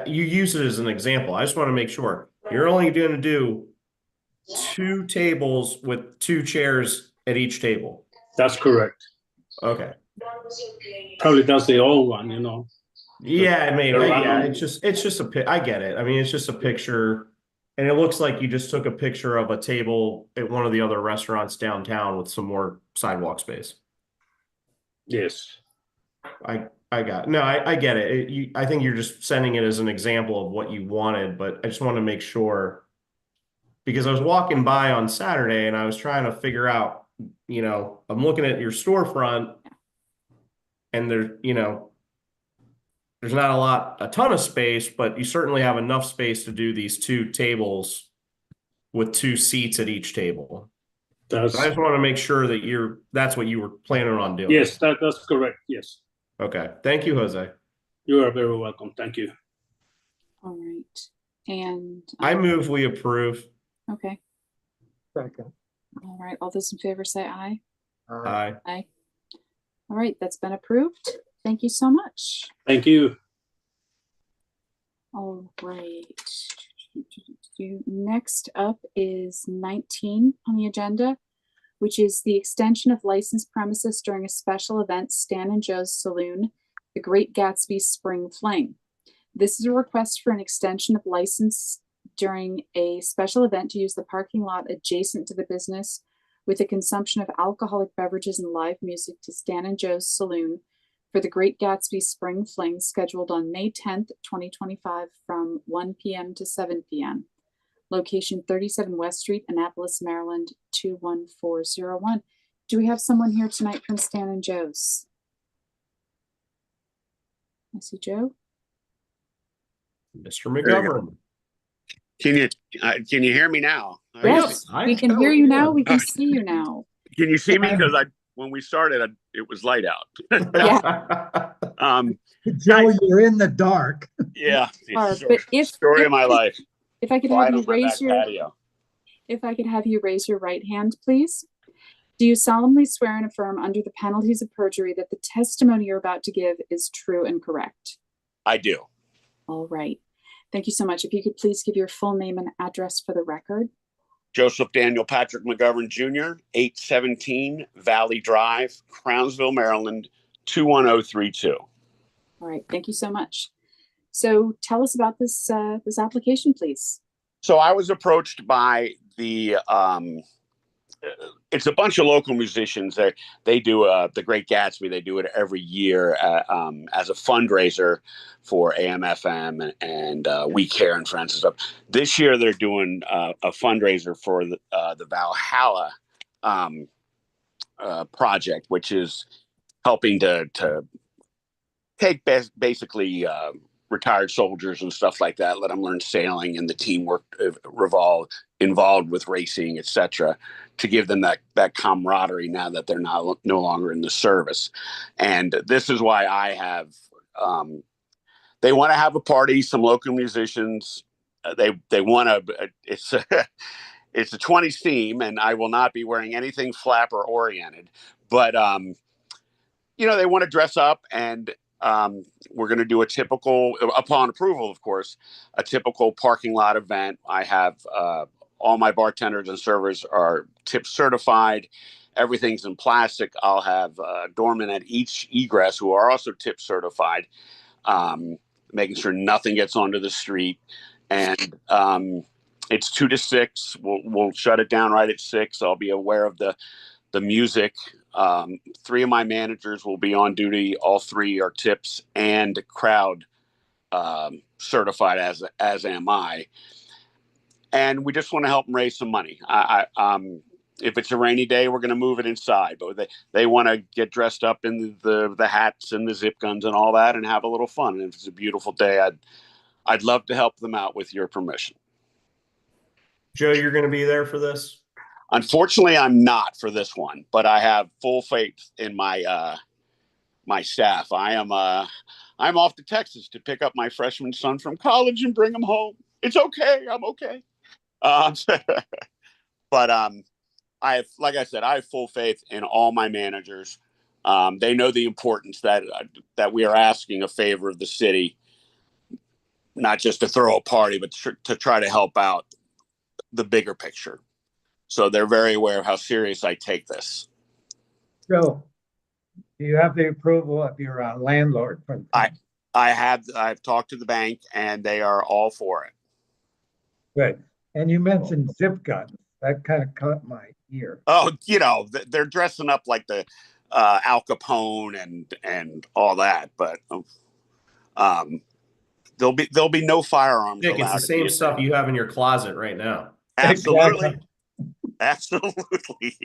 you use it as an example. I just want to make sure you're only going to do 2 tables with 2 chairs at each table. That's correct. Okay. Probably that's the old one, you know. Yeah, yeah, it's just I get it. I mean, it's just a picture, and it looks like you just took a picture of a table at one of the other restaurants downtown with some more sidewalk space. Yes. I got no, I get it. I think you're just sending it as an example of what you wanted, but I just want to make sure, because I was walking by on Saturday and I was trying to figure out, I'm looking at your storefront and there's not a ton of space, but you certainly have enough space to do these 2 tables with 2 seats at each table. So I just want to make sure that that's what you were planning on doing. Yes, that's correct. Yes. Okay. Thank you, Jose. You are very welcome. Thank you. All right. And I move we approve. okay. Second. All right. All those in favor say aye. Aye. Aye. All right. That's been approved. Thank you so much. Thank you. All right. Next up is 19 on the agenda, which is the extension of licensed premises during a special event, Stan and Joe's Saloon, the Great Gatsby Spring Fling. This is a request for an extension of license during a special event to use the parking lot adjacent to the business with the consumption of alcoholic beverages and live music to Stan and Joe's Saloon for the Great Gatsby Spring Fling, scheduled on May 10th, 2025 from 1 p.m. to 7 p.m. Location 37 West Street, Annapolis, Maryland, 21401. Do we have someone here tonight from Stan and Joe's? I see Joe. Mr. McGovern. Can you hear me now? Yes, we can hear you now. We can see you now. Can you see me? Because when we started, it was light out. Yeah. Joe, you're in the dark. Yeah. But Story of my life. If I could have you raise your right hand, please. Do you solemnly swear and affirm under the penalties of perjury that the testimony you're about to give is true and correct? I do. All right. Thank you so much. If you could please give your full name and address for the record. Joseph Daniel Patrick McGovern Jr., 817 Valley Drive, Crownsville, Maryland, 21032. All right. Thank you so much. So tell us about this this application, please. So I was approached by it's a bunch of local musicians. They do the Great Gatsby. They do it every year as a fundraiser for AM/FM and We Care and Friends and stuff. This year they're doing a fundraiser for the Valhalla project, which is helping to take basically retired soldiers and stuff like that, let them learn sailing and the teamwork involved with racing, etc., to give them that camaraderie now that they're no longer in the service. And this is why I have they want to have a party, some local musicians, they want to it's a 20s theme, and I will not be wearing anything flapper oriented, but they want to dress up, and we're going to do a typical, upon approval, of course, a typical parking lot event. I have all my bartenders and servers are tip certified. Everything's in plastic. I'll have doormen at each egress who are also tip certified, making sure nothing gets onto the street. And it's 2 to 6. We'll shut it down right at 6. I'll be aware of the music. 3 of my managers will be on duty. All 3 are tips and crowd certified, as am I. And we just want to help them raise some money. if it's a rainy day, we're going to move it inside. But they want to get dressed up in the hats and the zip guns and all that and have a little fun. And if it's a beautiful day, I'd love to help them out with your permission. Joe, you're going to be there for this? Unfortunately, I'm not for this one, but I have full faith in my my staff. I'm off to Texas to pick up my freshman son from college and bring him home. It's okay. I'm okay. But like I said, I have full faith in all my managers. They know the importance that we are asking a favor of the city, not just to throw a party, but to try to help out the bigger picture. So they're very aware of how serious I take this. Joe, do you have the approval of your landlord? I've talked to the bank and they are all for it. Good. And you mentioned zip guns. That kind of caught my ear. Oh, they're dressing up like the Al Capone and all that, but there'll be no firearms Nick, allowed. it's the same stuff you have in your closet right now. Absolutely. Exactly. Absolutely.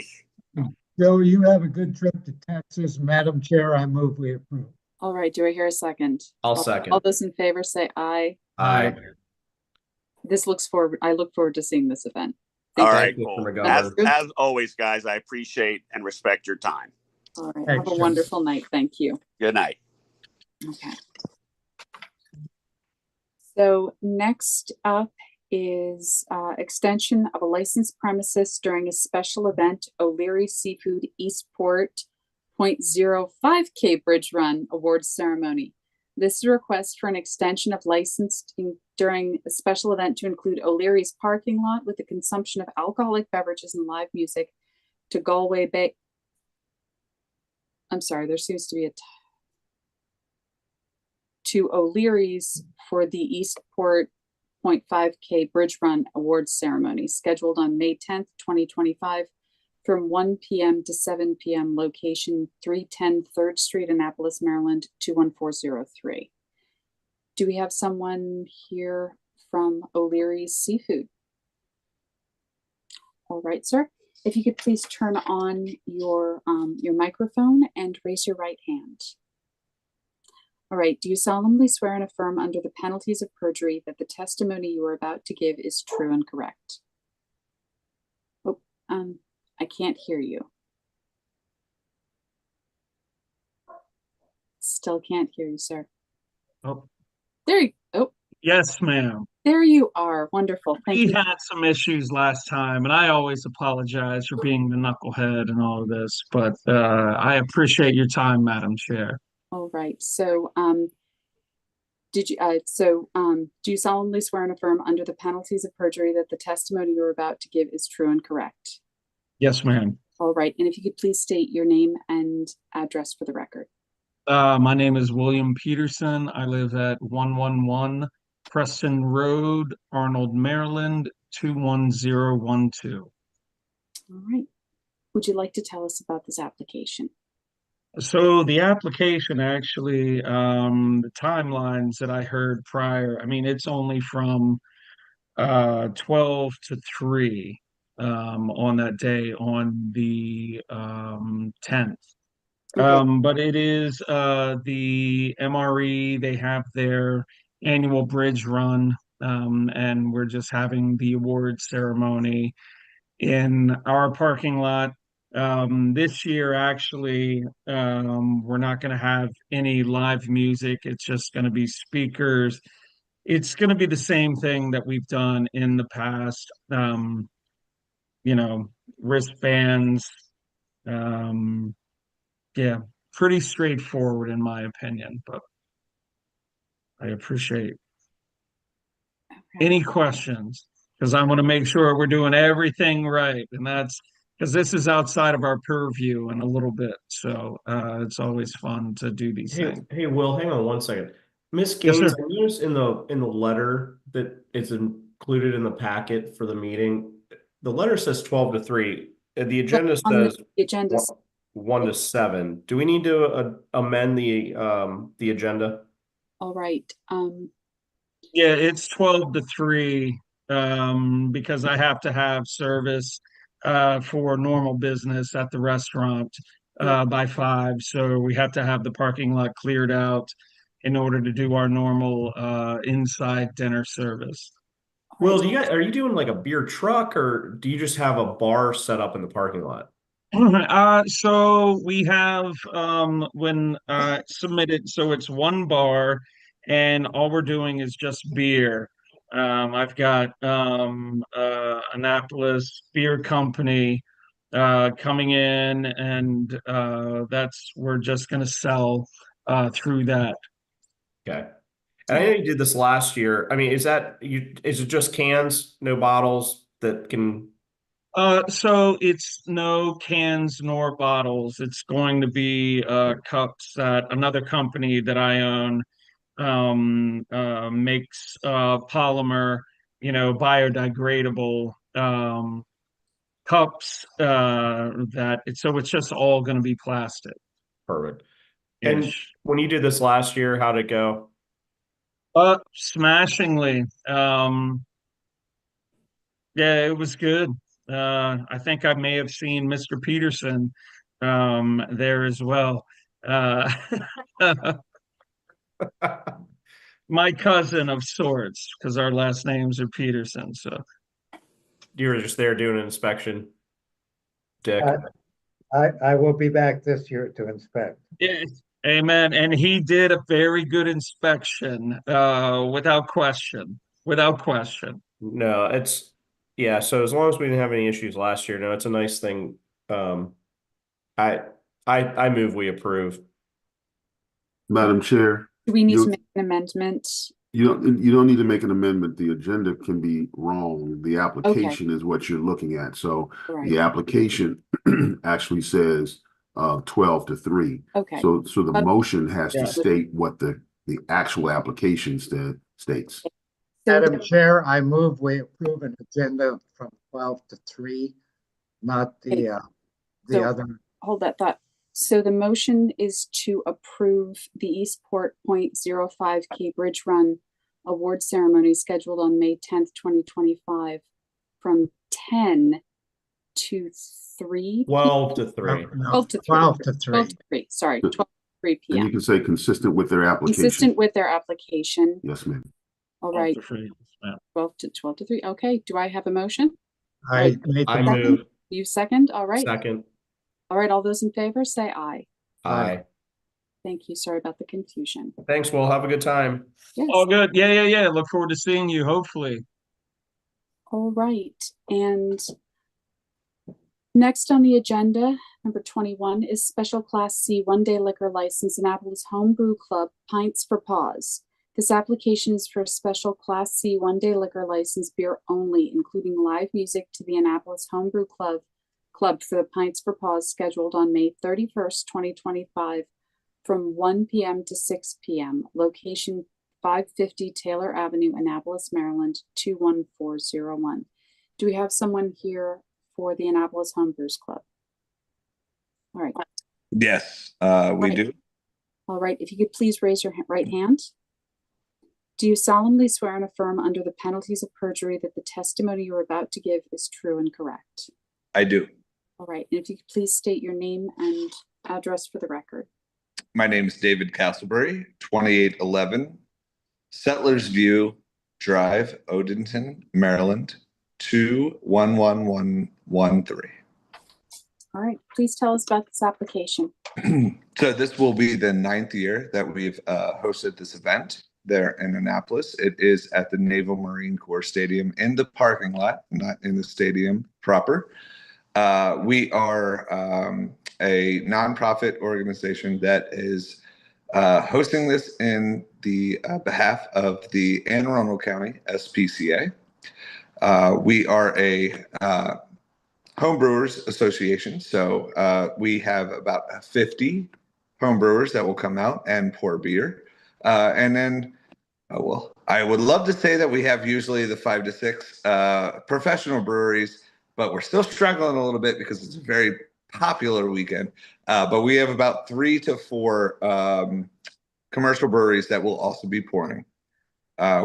Joe, you have a good trip to Texas. Madam Chair, I move we approve. All right, do I hear a second? I'll second. All those in favor say aye. Aye. I look forward to seeing this event. All right, you, cool. Mr. As always, guys, I appreciate and respect your time. All right, Thanks, have a Joe. wonderful night. Thank you. Good night. Okay. So next up is extension of a licensed premises during a special event, O'Leary Seafood Eastport 0.05K Bridge Run Awards Ceremony. This is a request for an extension of license during a special event to include O'Leary's parking lot with the consumption of alcoholic beverages and live music to Galway Bay. I'm sorry, there seems to be to O'Leary's for the Eastport 0.5K Bridge Run Awards Ceremony scheduled on May 10th, 2025 from 1 p.m. to 7 p.m. Location 310 3rd Street, Annapolis, Maryland 21403. Do we have someone here from O'Leary's Seafood? All right, sir. If you could please turn on your microphone and raise your right hand. All right, do you solemnly swear and affirm under the penalties of perjury that the testimony you are about to give is true and correct? Oh, I can't hear you. Still can't hear you, sir. Oh, There you yes, ma'am. There you are. Wonderful. Thank We you. had some issues last time, and I always apologize for being the knucklehead and all of this, but I appreciate your time, Madam Chair. All right. So, do you solemnly swear and affirm under the penalties of perjury that the testimony you're about to give is true and correct? Yes, ma'am. All right. And if you could please state your name and address for the record. My name is William Peterson. I live at 111 Preston Road, Arnold, Maryland, 21012. All right. Would you like to tell us about this application? So the application actually, the timelines that I heard prior, I mean, it's only from 12 to 3 on that day on the 10th. But it is the MRE, they have their annual bridge run, and we're just having the award ceremony in our parking lot. This year, actually, we're not going to have any live music. It's just going to be speakers. It's going to be the same thing that we've done in the past. Wristbands. Yeah, pretty straightforward in my opinion, but I appreciate any questions because I want to make sure we're doing everything right. And that's because this is outside of our purview in a little bit. So it's always fun to do these things. Hey, Will, hang on one second. Miss Yes, Gaines, sir. I noticed in the letter that it's included in the packet for the meeting, the letter says 12 to 3. The agenda says the agenda 1 to 7. Do we need to amend the agenda? All right. Yeah, it's 12 to 3 because I have to have service for normal business at the restaurant by 5. So we have to have the parking lot cleared out in order to do our normal inside dinner service. Will, are you doing like a beer truck, or do you just have a bar set up in the parking lot? So we have when submitted, so it's one bar, and all we're doing is just beer. I've got Annapolis Beer Company coming in, and we're just gonna sell through that. Okay. And I know you did this last year. I mean, is it just cans, no bottles that can? So it's no cans nor bottles. It's going to be cups that another company that I own makes polymer, biodegradable cups so it's just all going to be plastic. Perfect. And when you did this last year, how'd it go? Smashingly. Yeah, it was good. I think I may have seen Mr. Peterson there as well. My cousin of sorts, because our last names are Peterson. So you were just there doing an inspection, Dick. I will be back this year to inspect. Yes. Amen. And he did a very good inspection, without question. Without question. No, yeah. So as long as we didn't have any issues last year, no, it's a nice thing. I move we approve. Madam Chair. Do we need to make an amendment? You don't need to make an amendment. The agenda can be wrong. The application is what you're looking at. So the application actually says 12 to 3. Okay. So the motion has to state what the actual application states. Madam Chair, I move we approve an agenda from 12 to 3, not the other. Hold that thought. So the motion is to approve the Eastport Point 05 K Bridge Run award ceremony scheduled on May 10th, 2025 from 10 to 3. 12 to 3. 12 to 3. 12 to 3. 12 to 3. Sorry, 12 to 3 p.m. And you can say consistent with their application. Consistent with their application. Yes, ma'am. All right. 12 to 3. Okay. Do I have a motion? I move. You second? All right. Second. All right. All those in favor say aye. Aye. Thank you. Sorry about the confusion. Thanks, Will. Have a good time. Yes. All good. Yeah. Look forward to seeing you, hopefully. All right. And next on the agenda, number 21, is Special Class C one-day liquor license, Annapolis Home Brew Club, Pints for Paws. This application is for a Special Class C one-day liquor license, beer only, including live music to the Annapolis Home Brew Club for the Pints for Paws, scheduled on May 31st, 2025, from 1 p.m. to 6 p.m. Location 550 Taylor Avenue, Annapolis, Maryland, 21401. Do we have someone here for the Annapolis Homebrewers Club? All right. Yes, we do. All right. If you could please raise your right hand. Do you solemnly swear and affirm under the penalties of perjury that the testimony you are about to give is true and correct? I do. All right. And if you could please state your name and address for the record. My name is David Castleberry, 2811 Settlers View Drive, Odenton, Maryland, 211113. All right. Please tell us about this application. So this will be the 9th year that we've hosted this event there in Annapolis. It is at the Naval Marine Corps Stadium in the parking lot, not in the stadium proper. We are a nonprofit organization that is hosting this in the behalf of the Anne Arundel County SPCA. We are a homebrewers association, so we have about 50 homebrewers that will come out and pour beer. And then, well, I would love to say that we have usually the 5 to 6 professional breweries, but we're still struggling a little bit because it's a very popular weekend. But we have about 3 to 4 commercial breweries that will also be pouring.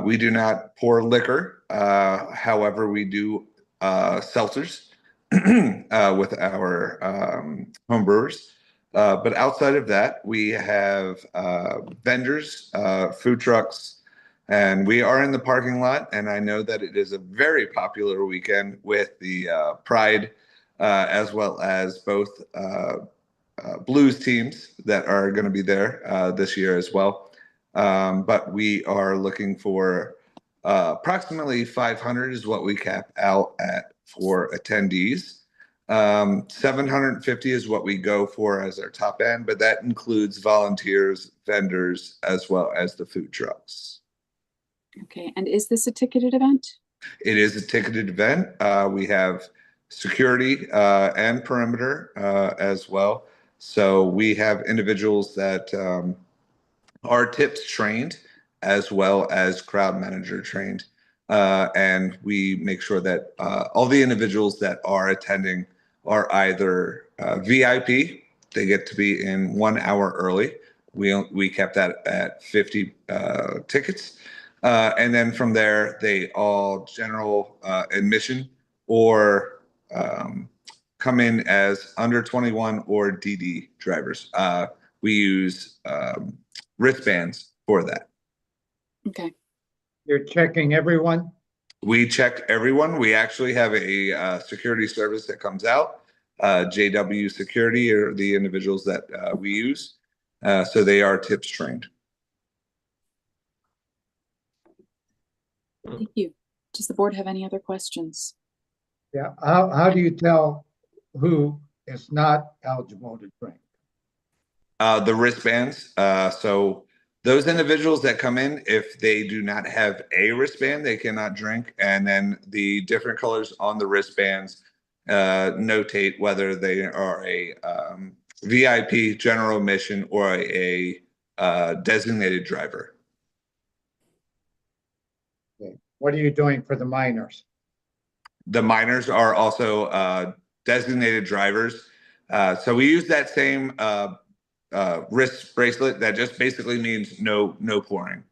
We do not pour liquor. However, we do seltzers. with our home brewers. But outside of that, we have vendors, food trucks, and we are in the parking lot. And I know that it is a very popular weekend with the Pride, as well as both blues teams that are going to be there this year as well. But we are looking for approximately 500 is what we cap out at for attendees. 750 is what we go for as our top end, but that includes volunteers, vendors, as well as the food trucks. Okay, and is this a ticketed event? It is a ticketed event. We have security and perimeter as well. So we have individuals that are tips trained as well as crowd manager trained. And we make sure that all the individuals that are attending are either VIP, they get to be in 1 hour early. We kept that at 50 tickets. And then from there, they all general admission or come in as under 21 or DD drivers. We use wristbands for that. Okay. You're checking everyone? We check everyone. We actually have a security service that comes out. JW Security are the individuals that we use. So they are tips trained. Thank you. Does the board have any other questions? Yeah, how do you tell who is not eligible to drink? The wristbands. So those individuals that come in, if they do not have a wristband, they cannot drink. And then the different colors on the wristbands notate whether they are a VIP, general admission, or a designated driver. Okay. What are you doing for the minors? The minors are also designated drivers. So we use that same wrist bracelet that just basically means no pouring.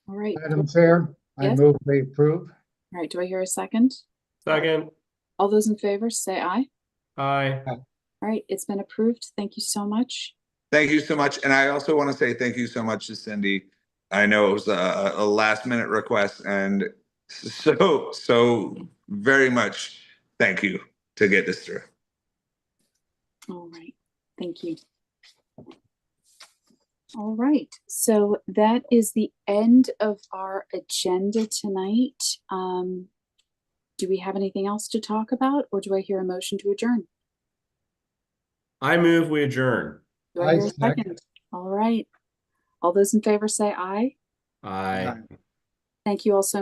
All right. Madam Chair, I Yes? move we approve. All right, do I hear a second? Second. All those in favor, say aye. Aye. All right, it's been approved. Thank you so much. Thank you so much. And I also want to say thank you so much to Cindy. I know it was a last minute request, and so very much thank you to get this through. All right, thank you. All right, so that is the end of our agenda tonight. Do we have anything else to talk about, or do I hear a motion to adjourn? I move we adjourn. Do I hear a second? All right. All those in favor say aye. Aye. Thank you all so much.